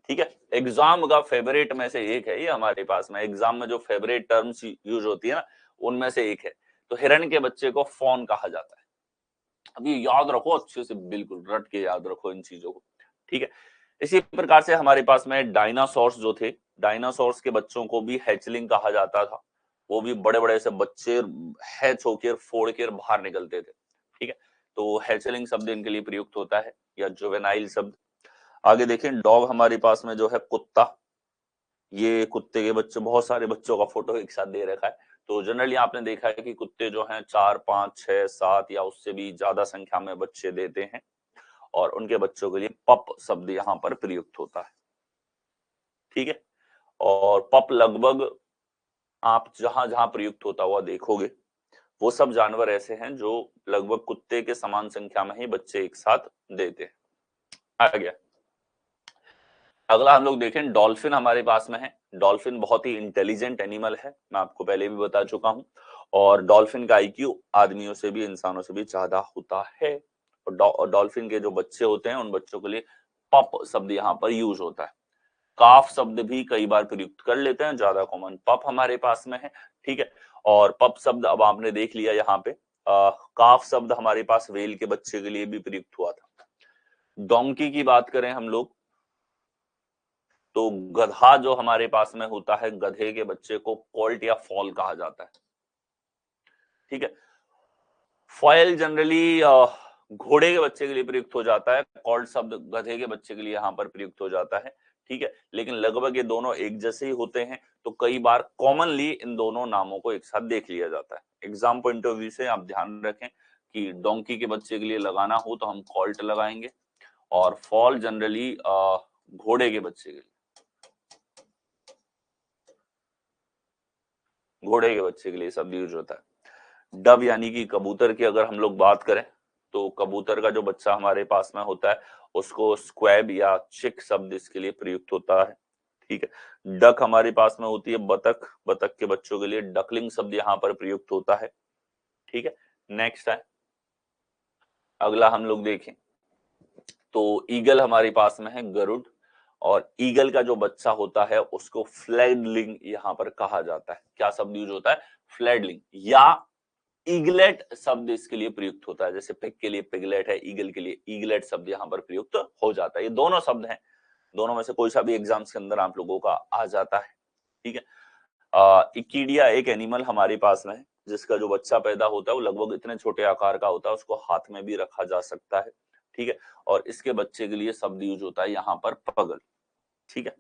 ठीक है। एग्जाम का फेवरेट में से एक है ये हमारे पास में, एग्जाम में जो फेवरेट टर्म्स यूज होती है ना उनमें से एक है। तो हिरन के बच्चे को फॉन कहा जाता है। अब ये याद रखो अच्छे से, बिल्कुल रट के याद रखो इन चीजों को, ठीक है। इसी प्रकार से हमारे पास में डायनासोर्स जो थे, डायनासोर्स के बच्चों को भी हैचलिंग कहा जाता था। वो भी बड़े बड़े से बच्चे हैच होकर फोड़ कर बाहर निकलते थे, ठीक है। तो हैचलिंग शब्द इनके लिए प्रयुक्त होता है, या जुवेनाइल शब्द। आगे देखें डॉग हमारे पास में जो है कुत्ता, ये कुत्ते के बच्चे बहुत सारे बच्चों का फोटो एक साथ दे रखा है। तो जनरली आपने देखा है कि कुत्ते जो हैं 4 5 6 7 या उससे भी ज्यादा संख्या में बच्चे देते हैं, और उनके बच्चों के लिए पप शब्द यहाँ पर प्रयुक्त होता है, ठीक है। और पप लगभग आप जहां जहां प्रयुक्त होता हुआ देखोगे वो सब जानवर ऐसे हैं जो लगभग कुत्ते के समान संख्या में ही बच्चे एक साथ देते हैं। आ गया। अगला हम लोग देखें डॉल्फिन हमारे पास में है। डॉल्फिन बहुत ही इंटेलिजेंट एनिमल है, मैं आपको पहले भी बता चुका हूं, और डॉल्फिन का आईक्यू आदमियों से भी इंसानों से भी ज्यादा होता है। और डॉल्फिन के जो बच्चे होते हैं उन बच्चों के लिए पप शब्द यहाँ पर यूज होता है। काफ शब्द भी कई बार प्रयुक्त कर लेते हैं, ज्यादा कॉमन पप हमारे पास में है, ठीक है। और पप शब्द अब आपने देख लिया यहाँ पे। काफ शब्द हमारे पास वेल के बच्चे के लिए भी प्रयुक्त हुआ था। डोंकी की बात करें हम लोग तो गधा जो हमारे पास में होता है, गधे के बच्चे को कोल्ट या फॉल कहा जाता है, ठीक है। फॉयल जनरली घोड़े के बच्चे के लिए प्रयुक्त हो जाता है, कॉल्ट शब्द गधे के बच्चे के लिए यहाँ पर प्रयुक्त हो जाता है, ठीक है। लेकिन लगभग ये दोनों एक जैसे ही होते हैं, तो कई बार कॉमनली इन दोनों नामों को एक साथ देख लिया जाता है। एग्जाम पॉइंट ऑफ व्यू से आप ध्यान रखें कि डोंकी के बच्चे के लिए लगाना हो तो हम कॉल्ट लगाएंगे, और फॉल जनरली घोड़े के बच्चे के लिए। घोड़े के बच्चे के लिए शब्द यूज होता है। डव यानी कि कबूतर की अगर हम लोग बात करें तो कबूतर का जो बच्चा हमारे पास में होता है उसको स्क्वैब या चिक शब्द इसके लिए प्रयुक्त होता है। ठीक है। डक हमारे पास में होती है बतख, बतख के बच्चों के लिए डकलिंग शब्द यहाँ पर प्रयुक्त होता है। ठीक है। नेक्स्ट है, अगला हम लोग देखें तो ईगल हमारे पास में है गरुड़, और ईगल का जो बच्चा होता है उसको फ्लैडलिंग यहाँ पर कहा जाता है। क्या शब्द यूज होता है? फ्लैडलिंग या ईगलेट शब्द इसके लिए प्रयुक्त होता है। जैसे पिग के लिए पिगलेट है, ईगल के लिए ईगलेट शब्द यहाँ पर प्रयुक्त हो जाता है। ये दोनों शब्द हैं, दोनों में से कोई सा भी एग्जाम्स के अंदर आप लोगों का आ जाता है। ठीक है। इकीडिया एक एनिमल हमारे पास में है जिसका जो बच्चा पैदा होता है वो लगभग इतने छोटे आकार का होता है, उसको हाथ में भी रखा जा सकता है। ठीक है। और इसके बच्चे के लिए शब्द यूज होता है यहाँ पर पगल। ठीक है।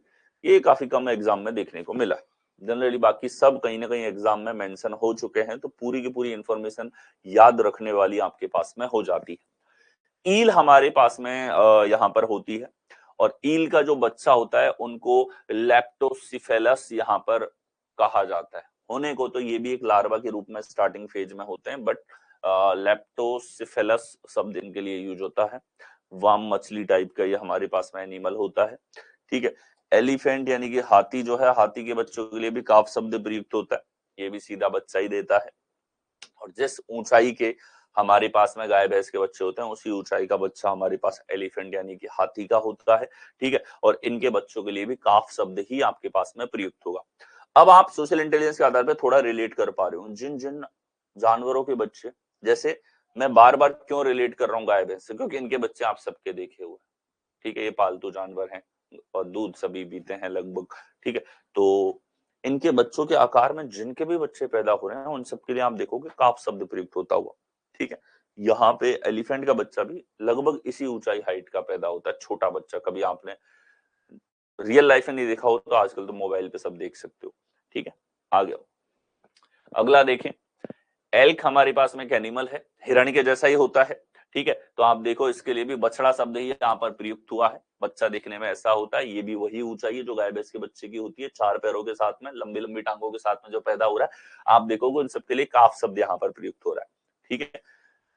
ये काफी कम एग्जाम में देखने को मिला। जनरली बाकी सब कहीं ना कहीं एग्जाम में मेंशन हो चुके हैं, तो पूरी की पूरी इंफॉर्मेशन याद रखने वाली आपके पास में हो जाती है। ईल हमारे पास में यहाँ पर होती है, और ईल का जो बच्चा होता है उनको लैप्टोसिफेलस यहाँ पर कहा जाता है। होने को तो ये भी एक लार्वा के रूप में स्टार्टिंग फेज में होते हैं, बट लैप्टोसिफेलस शब्द इनके लिए यूज होता है। वाम मछली टाइप का ये हमारे पास में एनिमल होता है। ठीक है। एलिफेंट यानी कि हाथी जो है, हाथी के बच्चों के लिए भी काफ शब्द प्रयुक्त होता है, ये भी सीधा बच्चा ही देता है। और जिस ऊंचाई के हमारे पास में गाय भैंस के बच्चे होते हैं उसी ऊंचाई का बच्चा हमारे पास एलिफेंट यानी कि हाथी का होता है। ठीक है। और इनके बच्चों के लिए भी काफ शब्द ही आपके पास में प्रयुक्त होगा। अब आप सोशल इंटेलिजेंस के आधार पर थोड़ा रिलेट कर पा रहे हो जिन जिन जानवरों के बच्चे, जैसे मैं बार बार क्यों रिलेट कर रहा हूँ गाय भैंस से, क्योंकि इनके बच्चे आप सबके देखे हुए। ठीक है। ये पालतू जानवर हैं और दूध सभी पीते हैं लगभग। ठीक है। तो इनके बच्चों के आकार में जिनके भी बच्चे पैदा हो रहे हैं उन सबके लिए आप देखोगे काफ शब्द प्रयुक्त होता हुआ। ठीक है। यहाँ पे एलिफेंट का बच्चा भी लगभग इसी ऊंचाई हाइट का पैदा होता है, छोटा बच्चा। कभी आपने रियल लाइफ में नहीं देखा हो तो आजकल तो मोबाइल पे सब देख सकते हो। ठीक है। आगे अगला देखें, एल्क हमारे पास में एक एनिमल है, हिरण के जैसा ही होता है। ठीक है। तो आप देखो इसके लिए भी बछड़ा शब्द ही यहाँ पर प्रयुक्त हुआ है। बच्चा देखने में ऐसा होता है, ये भी वही ऊंचाई है जो गाय भैंस के बच्चे की होती है, 4 पैरों के साथ में, लंबी लंबी टांगों के साथ में जो पैदा हो रहा है। आप देखोगे उन सबके लिए काफ शब्द यहाँ पर प्रयुक्त हो रहा है। ठीक है।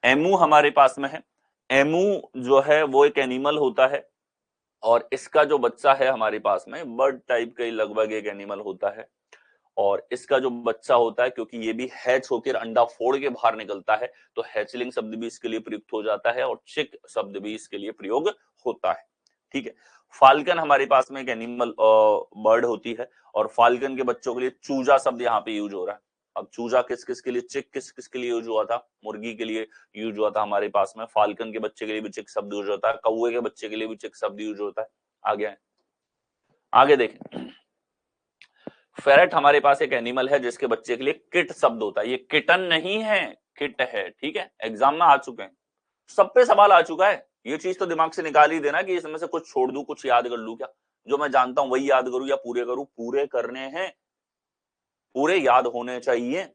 एमू हमारे पास में है। एमू जो है वो एक एनिमल होता है, और इसका जो बच्चा है हमारे पास में बर्ड टाइप का ही लगभग एक एनिमल होता है। और इसका जो बच्चा होता है, क्योंकि ये भी हैच होकर अंडा फोड़ के बाहर निकलता है, तो हैचलिंग शब्द भी इसके लिए प्रयुक्त हो जाता है, और चिक शब्द भी इसके लिए प्रयोग होता है। ठीक है। फाल्कन हमारे पास में एक एनिमल बर्ड होती है, और फाल्कन के बच्चों के लिए चूजा शब्द यहाँ पे यूज हो रहा है। अब चूजा किस किस के लिए, चिक किस किस के लिए यूज हुआ था? मुर्गी के लिए यूज हुआ था हमारे पास में। फाल्कन के बच्चे के लिए भी चिक शब्द यूज होता है, कौवे के बच्चे के लिए भी चिक शब्द यूज होता है। आगे आगे देखें, फेरेट हमारे पास एक एनिमल है जिसके बच्चे के लिए किट शब्द होता है। ये किटन नहीं है, किट है। ठीक है। एग्जाम में आ चुके हैं, सब पे सवाल आ चुका है। ये चीज तो दिमाग से निकाल ही देना कि इसमें से कुछ छोड़ दूं, कुछ याद कर लूं क्या? जो मैं जानता हूं वही याद करूं या पूरे करूं? पूरे करने हैं, पूरे याद होने चाहिए।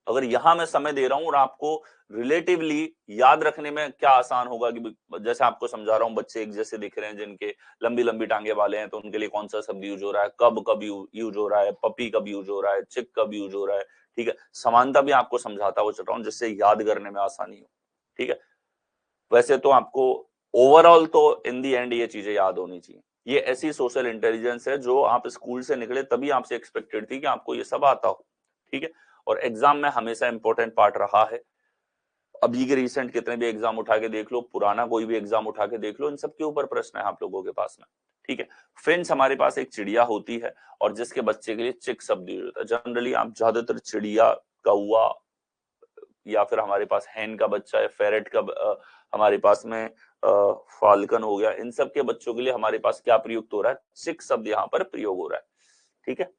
अगर यहां मैं समय दे रहा हूं और आपको रिलेटिवली याद रखने में क्या आसान होगा कि जैसे आपको समझा रहा हूं, बच्चे एक जैसे दिख रहे हैं जिनके लंबी लंबी टांगे वाले हैं, तो उनके लिए कौन सा शब्द यूज हो रहा है, कब कब यूज हो रहा है, पपी कब यूज हो रहा है, चिक कब यूज हो रहा है। ठीक है। समानता भी आपको समझाता हुआ चल रहा हूं जिससे याद करने में आसानी हो। ठीक है। वैसे तो आपको ओवरऑल तो इन दी एंड ये चीजें याद होनी चाहिए। ये ऐसी सोशल इंटेलिजेंस है जो आप स्कूल से निकले तभी आपसे एक्सपेक्टेड थी कि आपको ये सब आता हो। ठीक है। और एग्जाम में हमेशा इंपॉर्टेंट पार्ट रहा है। अभी के रिसेंट कितने भी एग्जाम उठा के देख लो, पुराना कोई भी एग्जाम उठा के देख लो, इन सब के ऊपर प्रश्न है आप लोगों के पास में। ठीक है। फिंच हमारे पास एक चिड़िया होती है, और जिसके बच्चे के लिए चिक शब्द यूज होता है। जनरली आप ज्यादातर चिड़िया, कौवा, या फिर हमारे पास हैन का बच्चा है, फेरेट का हमारे पास में फाल्कन हो गया, इन सब के बच्चों के लिए हमारे पास क्या प्रयुक्त हो रहा है? चिक शब्द यहाँ पर प्रयोग हो रहा है। ठीक है।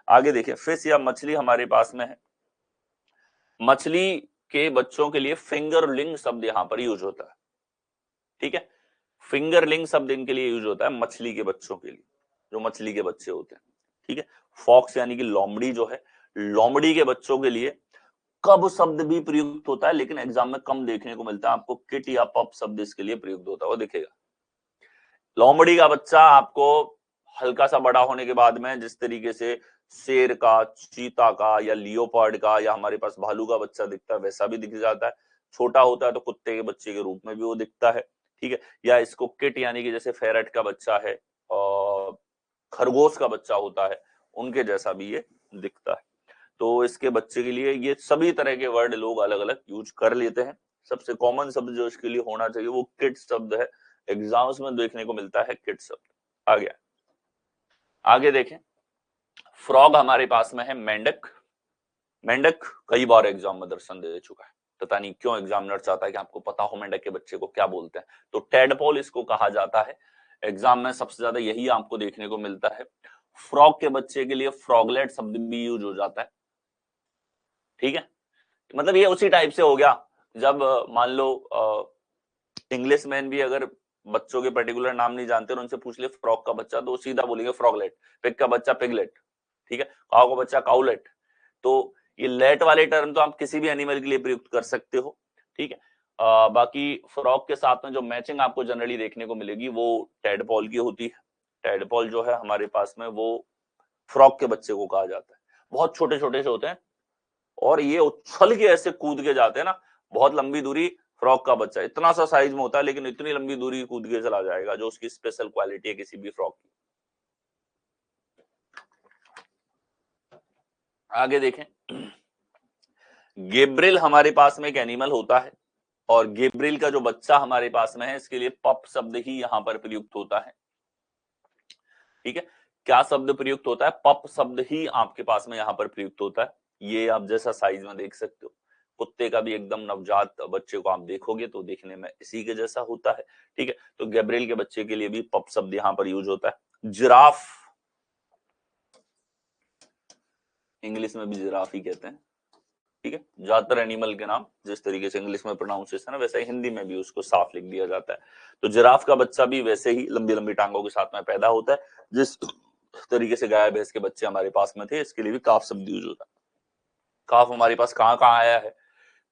आगे देखिए, फिश या मछली हमारे पास में है। मछली के बच्चों के लिए फिंगरलिंग शब्द यहाँ पर यूज होता है। ठीक है। फिंगरलिंग शब्द इनके लिए यूज होता है मछली के बच्चों के लिए, जो मछली के बच्चे होते हैं। ठीक है। फॉक्स यानी कि लोमड़ी जो है, लोमड़ी के बच्चों के लिए कब शब्द भी प्रयुक्त होता है, लेकिन एग्जाम में कम देखने को मिलता है आपको। किट या पप शब्द इसके लिए प्रयुक्त होता है, वो दिखेगा। लोमड़ी का बच्चा आपको हल्का सा बड़ा होने के बाद में जिस तरीके से शेर का, चीता का, या लियोपार्ड का, या हमारे पास भालू का बच्चा दिखता है वैसा भी दिख जाता है। छोटा होता है तो कुत्ते के बच्चे के रूप में भी वो दिखता है, ठीक है। या इसको किट यानी कि जैसे फेरट का बच्चा है और खरगोश का बच्चा होता है, उनके जैसा भी ये दिखता है। तो इसके बच्चे के लिए ये सभी तरह के वर्ड लोग अलग अलग यूज कर लेते हैं। सबसे कॉमन शब्द जो इसके लिए होना चाहिए वो किड शब्द है, एग्जाम्स में देखने को मिलता है किड शब्द। आ गया, आगे देखें। फ्रॉग हमारे पास में है मेंढक। मेंढक कई बार एग्जाम में दर्शन दे चुका है, पता नहीं क्यों एग्जामिनर चाहता है कि आपको पता हो मेंढक के बच्चे को क्या बोलते हैं। तो टेडपोल इसको कहा जाता है। एग्जाम में सबसे ज्यादा यही आपको देखने को मिलता है। फ्रॉग के बच्चे के लिए फ्रॉगलेट शब्द भी यूज हो जाता है, ठीक है। मतलब ये उसी टाइप से हो गया, जब मान लो इंग्लिश मैन भी अगर बच्चों के पर्टिकुलर नाम नहीं जानते और उनसे पूछ ले फ्रॉग का बच्चा, तो सीधा बोलेंगे फ्रॉगलेट। पिग का बच्चा पिगलेट, ठीक है। काऊ का बच्चा काउलेट। तो ये लेट वाले टर्म तो आप किसी भी एनिमल के लिए प्रयुक्त कर सकते हो, ठीक है। बाकी फ्रॉग के साथ में जो मैचिंग आपको जनरली देखने को मिलेगी वो टेडपॉल की होती है। टेडपॉल जो है हमारे पास में वो फ्रॉग के बच्चे को कहा जाता है। बहुत छोटे छोटे से होते हैं और ये उछल के ऐसे कूद के जाते हैं ना, बहुत लंबी दूरी। फ्रॉग का बच्चा इतना सा साइज में होता है लेकिन इतनी लंबी दूरी कूद के चला जाएगा, जो उसकी स्पेशल क्वालिटी है किसी भी फ्रॉग की। आगे देखें, गेब्रिल हमारे पास में एक एनिमल होता है और गेब्रिल का जो बच्चा हमारे पास में है इसके लिए पप शब्द ही यहां पर प्रयुक्त होता है, ठीक है। क्या शब्द प्रयुक्त होता है? पप शब्द ही आपके पास में यहां पर प्रयुक्त होता है। ये आप जैसा साइज में देख सकते हो, कुत्ते का भी एकदम नवजात बच्चे को आप देखोगे तो देखने में इसी के जैसा होता है, ठीक है। तो गैब्रियल के बच्चे के लिए भी पप शब्द यहां पर यूज होता है। जिराफ, इंग्लिश में भी जिराफ ही कहते हैं, ठीक है। ज्यादातर एनिमल के नाम जिस तरीके से इंग्लिश में प्रोनाउंसिएशन है वैसे ही हिंदी में भी उसको साफ लिख दिया जाता है। तो जिराफ का बच्चा भी वैसे ही लंबी लंबी टांगों के साथ में पैदा होता है, जिस तरीके से गाय भैंस के बच्चे हमारे पास में थे, इसके लिए भी काफ शब्द यूज होता है। काफ हमारे पास कहाँ कहाँ आया है?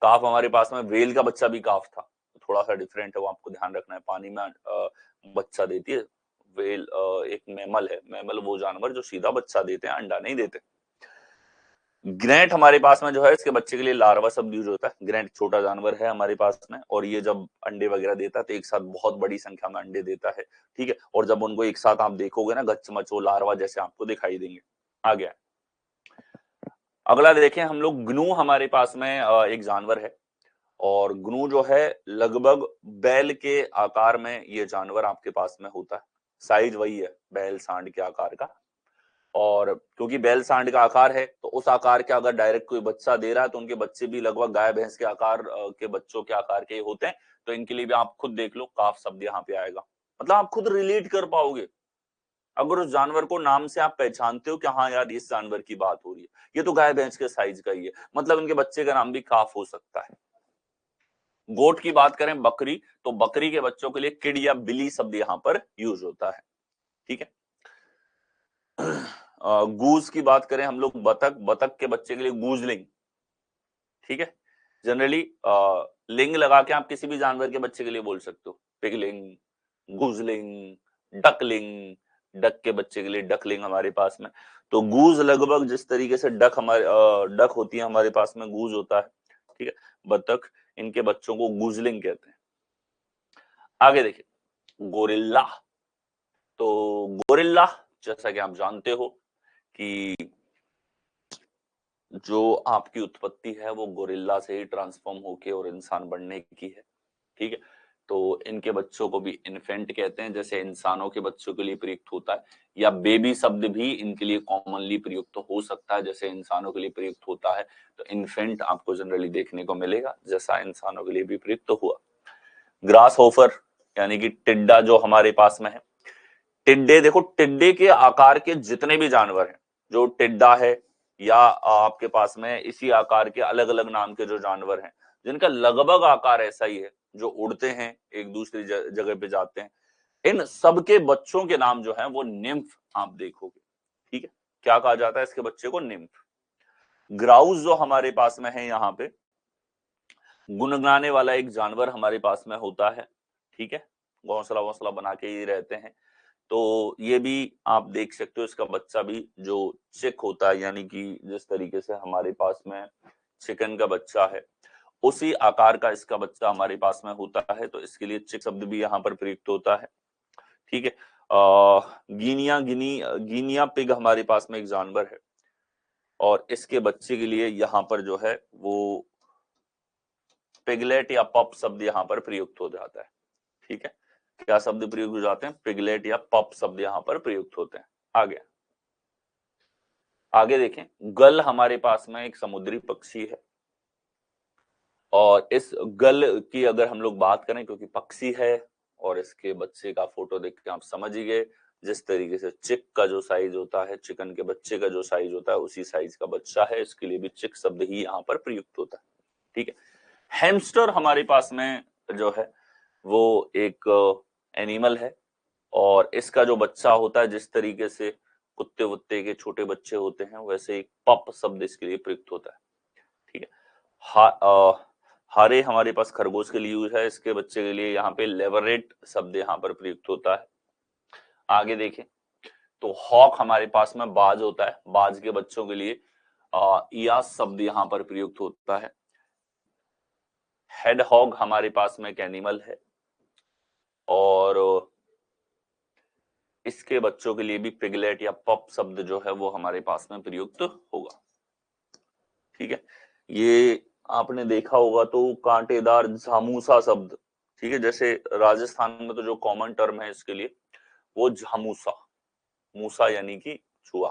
काफ हमारे पास में वेल का बच्चा भी काफ था, थोड़ा सा डिफरेंट है, वो आपको ध्यान रखना है। पानी में बच्चा देती है वेल। एक मैमल है, मैमल वो जानवर जो सीधा बच्चा देते हैं, अंडा नहीं देते। ग्रेंट हमारे पास में जो है इसके बच्चे के लिए लार्वा शब्द यूज होता है। ग्रेंट छोटा जानवर है हमारे पास में और ये जब अंडे वगैरह देता है तो एक साथ बहुत बड़ी संख्या में अंडे देता है, ठीक है। और जब उनको एक साथ आप देखोगे ना गच्चमच, वो लार्वा जैसे आपको दिखाई देंगे। आ गया, अगला देखें हम लोग। ग्नू हमारे पास में एक जानवर है और ग्नू जो है लगभग बैल के आकार में ये जानवर आपके पास में होता है। साइज वही है बैल सांड के आकार का, और क्योंकि बैल सांड का आकार है तो उस आकार के अगर डायरेक्ट कोई बच्चा दे रहा है तो उनके बच्चे भी लगभग गाय भैंस के आकार के बच्चों के आकार के होते हैं। तो इनके लिए भी आप खुद देख लो, काफ शब्द यहाँ पे आएगा। मतलब आप खुद रिलेट कर पाओगे अगर उस जानवर को नाम से आप पहचानते हो कि हाँ यार इस जानवर की बात हो रही है, ये तो गाय भैंस के साइज का ही है, मतलब इनके बच्चे का नाम भी काफ हो सकता है। गोट की बात करें, बकरी, तो बकरी के बच्चों के लिए किड या बिली शब्द यहाँ पर यूज होता है, ठीक है। गूज की बात करें हम लोग, बतख, बतख के बच्चे के लिए गूजलिंग, ठीक है। जनरली लिंग लगा के आप किसी भी जानवर के बच्चे के लिए बोल सकते हो, पिगलिंग, गूजलिंग, डकलिंग। डक के बच्चे के लिए डकलिंग हमारे पास में। तो गूज लगभग जिस तरीके से डक हमारे डक होती है हमारे पास में गूज होता है, ठीक है। बतख, इनके बच्चों को गूजलिंग कहते हैं। आगे देखिए, गोरिल्ला। तो गोरिल्ला जैसा कि आप जानते हो कि जो आपकी उत्पत्ति है वो गोरिल्ला से ही ट्रांसफॉर्म होके और इंसान बनने की है, ठीक है। तो इनके बच्चों को भी इन्फेंट कहते हैं, जैसे इंसानों के बच्चों के लिए प्रयुक्त होता है। या बेबी शब्द भी इनके लिए कॉमनली प्रयुक्त हो सकता है, जैसे इंसानों के लिए प्रयुक्त होता है। तो इन्फेंट आपको जनरली देखने को मिलेगा जैसा इंसानों के लिए भी प्रयुक्त हुआ। ग्रास होफर यानी कि टिड्डा जो हमारे पास में है। टिड्डे देखो, टिड्डे के आकार के जितने भी जानवर हैं, जो टिड्डा है या आपके पास में इसी आकार के अलग अलग नाम के जो जानवर हैं जिनका लगभग आकार ऐसा ही है, जो उड़ते हैं एक दूसरी जगह पे जाते हैं, इन सबके बच्चों के नाम जो है वो निम्फ आप देखोगे, ठीक है। क्या कहा जाता है इसके बच्चे को? निम्फ। ग्राउस जो हमारे पास में है यहाँ पे, गुनगुनाने वाला एक जानवर हमारे पास में होता है, ठीक है। घोंसला वोंसला बना के ही रहते हैं। तो ये भी आप देख सकते हो, इसका बच्चा भी जो चिक होता है, यानी कि जिस तरीके से हमारे पास में चिकन का बच्चा है उसी आकार का इसका बच्चा हमारे पास में होता है, तो इसके लिए चिक शब्द भी यहाँ पर प्रयुक्त होता है। ठीक है। गिनिया पिग हमारे पास में एक जानवर है और इसके बच्चे के लिए यहाँ पर जो है वो पिगलेट या पप शब्द यहाँ पर प्रयुक्त हो जाता है। ठीक है, क्या शब्द प्रयुक्त हो जाते हैं? पिगलेट या पप शब्द यहाँ पर प्रयुक्त होते हैं। आगे आगे देखें, गल हमारे पास में एक समुद्री पक्षी है और इस गल की अगर हम लोग बात करें, क्योंकि पक्षी है और इसके बच्चे का फोटो देख के आप समझ ही गए, जिस तरीके से चिक का जो साइज होता है, चिकन के बच्चे का जो साइज होता है उसी साइज का बच्चा है, इसके लिए भी चिक शब्द ही यहाँ पर प्रयुक्त होता है। ठीक है। हैमस्टर हमारे पास में जो है वो एक एनिमल है और इसका जो बच्चा होता है, जिस तरीके से कुत्ते वुत्ते के छोटे बच्चे होते हैं, वैसे एक पप शब्द इसके लिए प्रयुक्त होता है। ठीक है। हारे हमारे पास खरगोश के लिए यूज है, इसके बच्चे के लिए यहाँ पे लेवरेट शब्द यहाँ पर प्रयुक्त होता है। आगे देखें तो हॉक हमारे पास में बाज होता है, बाज के बच्चों के लिए इयास शब्द यहाँ पर प्रयुक्त होता है। हेड हॉग हमारे पास में एक एनिमल है और इसके बच्चों के लिए भी पिगलेट या पप शब्द जो है वो हमारे पास में प्रयुक्त होगा। ठीक है, ये आपने देखा होगा तो कांटेदार झामूसा शब्द, ठीक है, जैसे राजस्थान में तो जो कॉमन टर्म है इसके लिए वो झामूसा, मूसा यानी कि चूहा,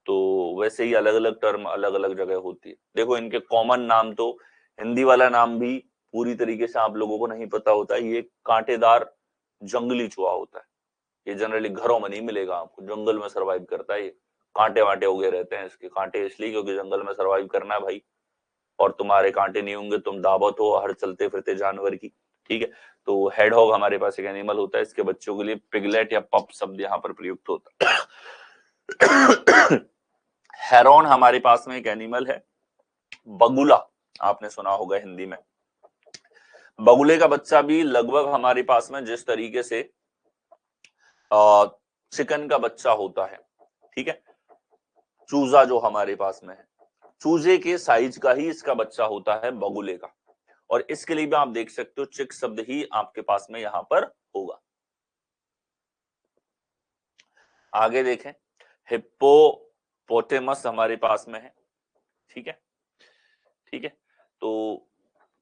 तो वैसे ही अलग अलग टर्म अलग अलग जगह होती है। देखो इनके कॉमन नाम तो, हिंदी वाला नाम भी पूरी तरीके से आप लोगों को नहीं पता होता है, ये कांटेदार जंगली चूहा होता है। ये जनरली घरों में नहीं मिलेगा आपको, जंगल में सर्वाइव करता है ये, कांटे वांटे उगे रहते हैं इसके, कांटे इसलिए क्योंकि जंगल में सर्वाइव करना है भाई, और तुम्हारे कांटे नहीं होंगे, तुम दावत हो हर चलते फिरते जानवर की। ठीक है, तो हेडहॉग हमारे पास एक एनिमल होता है, इसके बच्चों के लिए पिगलेट या पप शब्द यहाँ पर प्रयुक्त होता है। हेरोन हमारे पास में एक एनिमल है, बगुला, आपने सुना होगा हिंदी में। बगुले का बच्चा भी लगभग हमारे पास में जिस तरीके से चिकन का बच्चा होता है, ठीक है, चूजा जो हमारे पास में है, चूजे के साइज का ही इसका बच्चा होता है बगुले का, और इसके लिए भी आप देख सकते हो चिक शब्द ही आपके पास में यहां पर होगा। आगे देखें, हिप्पोपोटेमस हमारे पास में है। ठीक है, ठीक है, तो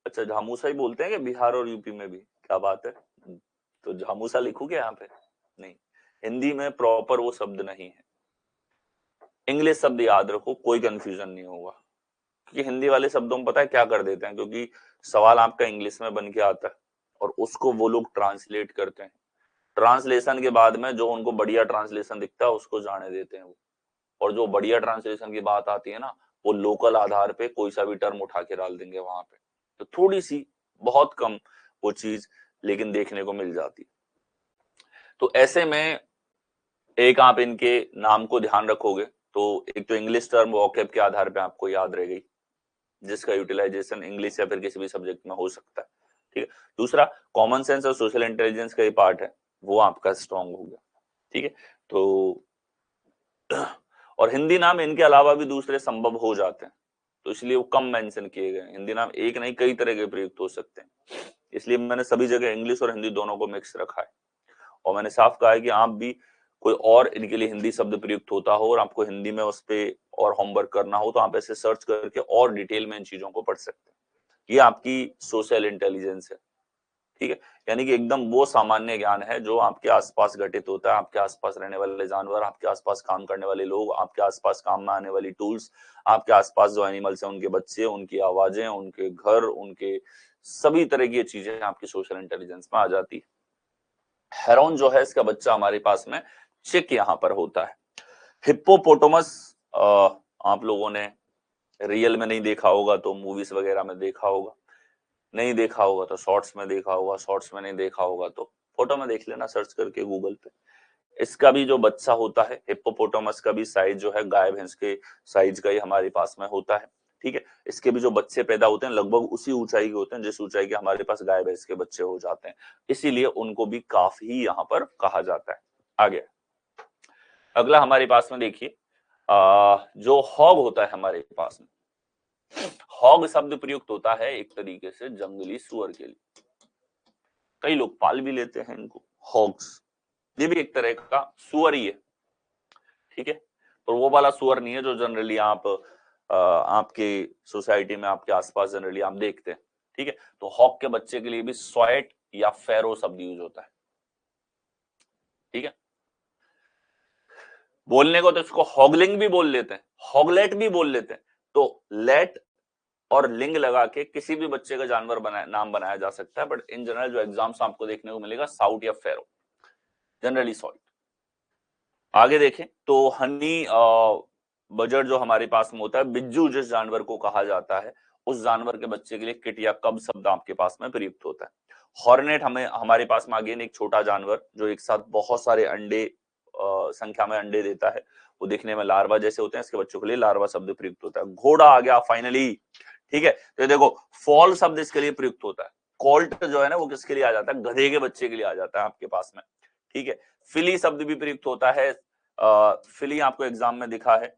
अच्छा झामूसा ही बोलते हैं कि बिहार और यूपी में भी, क्या बात है, तो झामूसा लिखोगे यहाँ पे? नहीं, हिंदी में प्रॉपर वो शब्द नहीं है, इंग्लिश शब्द याद रखो, कोई कंफ्यूजन नहीं होगा, क्योंकि हिंदी वाले शब्दों में पता है क्या कर देते हैं, क्योंकि सवाल आपका इंग्लिश में बन के आता है और उसको वो लोग ट्रांसलेट करते हैं, ट्रांसलेशन के बाद में जो उनको बढ़िया ट्रांसलेशन दिखता है उसको जाने देते हैं वो, और जो बढ़िया ट्रांसलेशन की बात आती है ना, वो लोकल आधार पे कोई सा भी टर्म उठा के डाल देंगे वहां पे, तो थोड़ी सी बहुत कम वो चीज लेकिन देखने को मिल जाती है। तो ऐसे में एक आप इनके नाम को ध्यान रखोगे तो एक तो इंग्लिश टर्म वोकैब के आधार पे आपको याद रह गई, जिसका यूटिलाइजेशन इंग्लिश या फिर किसी भी सब्जेक्ट में हो सकता है। ठीक है, दूसरा कॉमन सेंस और सोशल इंटेलिजेंस का ही पार्ट है, वो आपका स्ट्रांग हो गया। ठीक है, तो और हिंदी नाम इनके अलावा भी दूसरे संभव हो जाते हैं, तो इसलिए वो कम मेंशन किए गए, हिंदी नाम एक नहीं कई तरह के प्रयुक्त हो सकते हैं, इसलिए मैंने सभी जगह इंग्लिश और हिंदी दोनों को मिक्स रखा है, और मैंने साफ कहा है कि आप भी कोई और इनके लिए हिंदी शब्द प्रयुक्त होता हो और आपको हिंदी में उस पे और होमवर्क करना हो तो आप ऐसे सर्च करके और डिटेल में इन चीजों को पढ़ सकते हैं, ये आपकी सोशल इंटेलिजेंस है। ठीक है, यानी कि एकदम वो सामान्य ज्ञान है जो आपके आसपास घटित होता है, आपके आसपास रहने वाले जानवर, आपके आसपास काम करने वाले लोग, आपके आसपास काम में आने वाली टूल्स, आपके आसपास जो एनिमल्स हैं उनके बच्चे, उनकी आवाजें, उनके घर, उनके सभी तरह की चीजें आपकी सोशल इंटेलिजेंस में आ जाती है। हेरोन जो है इसका बच्चा हमारे पास में चिक यहाँ पर होता है। हिप्पोपोटामस आप लोगों ने रियल में नहीं देखा होगा तो मूवीज वगैरह में देखा होगा, नहीं देखा होगा तो शॉर्ट्स में देखा होगा, शॉर्ट्स में नहीं देखा होगा तो फोटो में देख लेना सर्च करके गूगल पे। इसका भी जो बच्चा होता है हिप्पोपोटामस का भी साइज जो है गाय भैंस के साइज का ही हमारे पास में होता है। ठीक है, इसके भी जो बच्चे पैदा होते हैं लगभग उसी ऊंचाई के होते हैं जिस ऊंचाई के हमारे पास गाय भैंस के बच्चे हो जाते हैं, इसीलिए उनको भी काफ ही यहाँ पर कहा जाता है। आ गया। अगला हमारे पास में देखिए जो हॉग होता है हमारे पास में, हॉग शब्द प्रयुक्त होता है एक तरीके से जंगली सुअर के लिए। कई लोग पाल भी लेते हैं इनको, हॉग्स। ये भी एक तरह का सुअर ही है, ठीक है। पर वो वाला सुअर नहीं है जो जनरली आप आपके सोसाइटी में, आपके आसपास जनरली आप देखते हैं, ठीक है। तो हॉग के बच्चे के लिए भी स्वैट या फेरो शब्द यूज होता है, ठीक है। बोलने को तो इसको हॉगलिंग भी बोल लेते हैं, हॉगलेट भी बोल लेते हैं। तो लेट और लिंग लगा के किसी भी बच्चे का जानवर नाम बनाया जा सकता है, बट इन जनरल जो एग्जाम्स आपको देखने को मिलेगा साउट या फेरो, जनरली सॉल्ट। आगे देखें तो हनी बजट जो हमारे पास में होता है, बिज्जू जिस जानवर को कहा जाता है, उस जानवर के बच्चे के लिए किट या कब शब्द आपके पास में प्रयुक्त होता है। हॉर्नेट हमारे पास में अगेन एक छोटा जानवर जो एक साथ बहुत सारे अंडे संख्या में अंडे देता है, वो दिखने में लार्वा जैसे होते हैं, इसके बच्चों के लिए लार्वा शब्द प्रयुक्त होता है। घोड़ा आ गया फाइनली, ठीक है। तो देखो फॉल शब्द इसके लिए प्रयुक्त होता है। कॉल्ट जो है ना वो किसके लिए आ जाता है, गधे के बच्चे के लिए आ जाता है आपके पास में, ठीक है। फिली शब्द भी प्रयुक्त होता है, फिली आपको एग्जाम में दिखा है,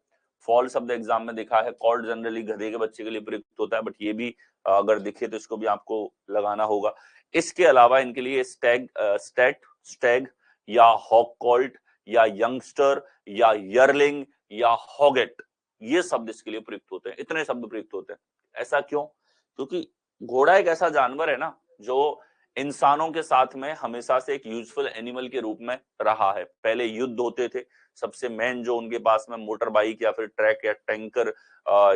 फॉल शब्द एग्जाम में दिखा है, कॉल्ड जनरली गधे के बच्चे के लिए प्रयुक्त होता है, बट ये भी अगर दिखे तो इसको भी आपको लगाना होगा। इसके अलावा इनके लिए स्टैग या हॉक कॉल्ट या यंगस्टर या यर्लिंग या हॉगेट, ये शब्द इसके लिए प्रयुक्त होते हैं। इतने शब्द प्रयुक्त होते हैं। ऐसा क्यों? क्योंकि घोड़ा एक ऐसा जानवर है ना जो इंसानों के साथ में हमेशा से एक यूजफुल एनिमल के रूप में रहा है। पहले युद्ध होते थे, सबसे मेन जो उनके पास में मोटर बाइक या फिर ट्रैक या टैंकर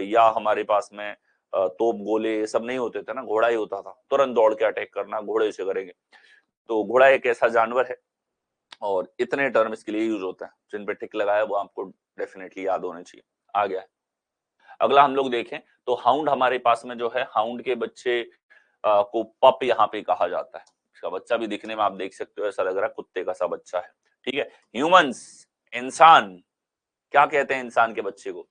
या हमारे पास में तोप गोले ये सब नहीं होते थे ना, घोड़ा ही होता था। तुरंत दौड़ के अटैक करना, घोड़े से करेंगे। तो घोड़ा एक ऐसा जानवर है और इतने टर्म इसके लिए यूज होता है, जिन पे टिक लगाया वो आपको डेफिनेटली याद होने चाहिए। आ गया। अगला हम लोग देखें तो हाउंड हमारे पास में जो है, हाउंड के बच्चे को पप यहाँ पे कहा जाता है। इसका बच्चा भी दिखने में आप देख सकते हो ऐसा लग रहा है कुत्ते का सा बच्चा है, ठीक है। ह्यूमंस, इंसान, क्या कहते हैं इंसान के बच्चे को?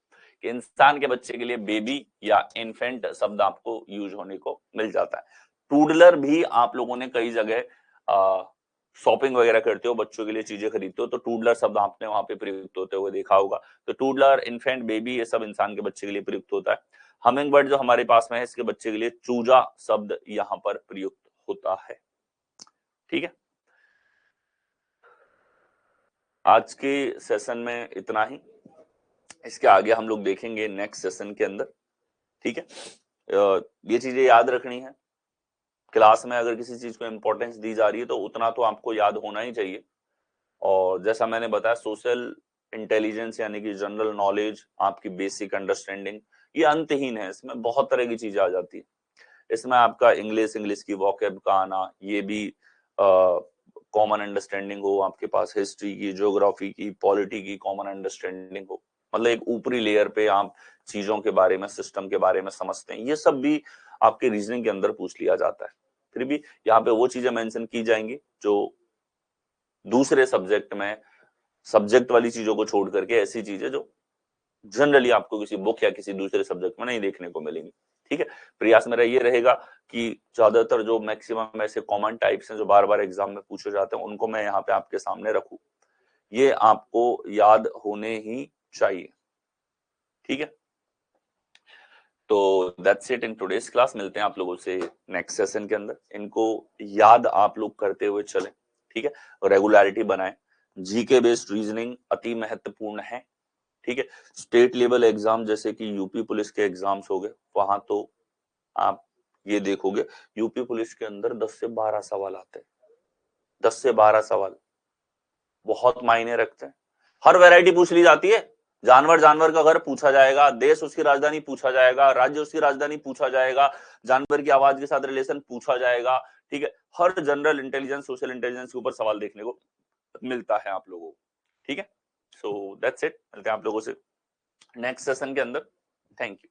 कि इंसान के बच्चे के लिए बेबी या इन्फेंट शब्द आपको यूज होने को मिल जाता है। टूडलर भी आप लोगों ने कई जगह शॉपिंग वगैरह करते हो, बच्चों के लिए चीजें खरीदते हो, तो टूडलर शब्द आपने वहां पे प्रयुक्त होते हुए देखा होगा। तो टूडलर, इन्फेंट, बेबी ये सब इंसान के बच्चे के लिए प्रयुक्त होता है। हमिंग बर्ड जो हमारे पास में है, इसके बच्चे के लिए चूजा शब्द यहाँ पर प्रयुक्त होता है, ठीक है। आज के सेशन में इतना ही। इसके आगे हम लोग देखेंगे नेक्स्ट सेशन के अंदर, ठीक है। ये चीजें याद रखनी है। क्लास में अगर किसी चीज को इंपॉर्टेंस दी जा रही है तो उतना तो आपको याद होना ही चाहिए। और जैसा मैंने बताया, सोशल इंटेलिजेंस यानी कि जनरल नॉलेज, आपकी बेसिक अंडरस्टैंडिंग, ये अंतहीन है। इसमें बहुत तरह की चीजें आ जाती है। इसमें आपका इंग्लिश की वॉकेब का आना, ये भी कॉमन अंडरस्टैंडिंग हो आपके पास, हिस्ट्री की, ज्योग्राफी की, पॉलिटी की कॉमन अंडरस्टैंडिंग हो, मतलब एक ऊपरी लेयर पे आप चीजों के बारे में, सिस्टम के बारे में समझते हैं। ये सब भी आपके रीजनिंग के अंदर पूछ लिया जाता है। फिर भी यहाँ पे वो चीजें मेंशन की जाएंगी जो दूसरे सब्जेक्ट में, सब्जेक्ट वाली चीजों को छोड़ करके ऐसी चीजें जो जनरली आपको किसी बुक या किसी दूसरे सब्जेक्ट में नहीं देखने को मिलेंगी, ठीक है। प्रयास मेरा ये रहेगा कि ज्यादातर जो मैक्सिमम ऐसे कॉमन टाइप्स हैं जो बार बार एग्जाम में पूछे जाते हैं, उनको मैं यहाँ पे आपके सामने रखूं। ये आपको याद होने ही चाहिए, ठीक है। तो that's it in today's class. मिलते हैं आप लोगों से नेक्स्ट सेशन के अंदर। इनको याद आप लोग करते हुए चलें, ठीक है। रेगुलरिटी बनाएं। जीके बेस्ड रीजनिंग अति महत्वपूर्ण है, ठीक है। स्टेट लेवल एग्जाम जैसे कि यूपी पुलिस के एग्जाम्स हो गए, वहां तो आप ये देखोगे यूपी पुलिस के अंदर 10 से 12 सवाल आते हैं। 10 से 12 सवाल बहुत मायने रखते हैं। हर वैरायटी पूछ ली जाती है। जानवर जानवर का घर पूछा जाएगा, देश उसकी राजधानी पूछा जाएगा, राज्य उसकी राजधानी पूछा जाएगा, जानवर की आवाज के साथ रिलेशन पूछा जाएगा, ठीक है। हर जनरल इंटेलिजेंस, सोशल इंटेलिजेंस के ऊपर सवाल देखने को मिलता है आप लोगों को, ठीक है। So that's it. मिलते हैं आप लोगों से नेक्स्ट सेशन के अंदर। Thank you.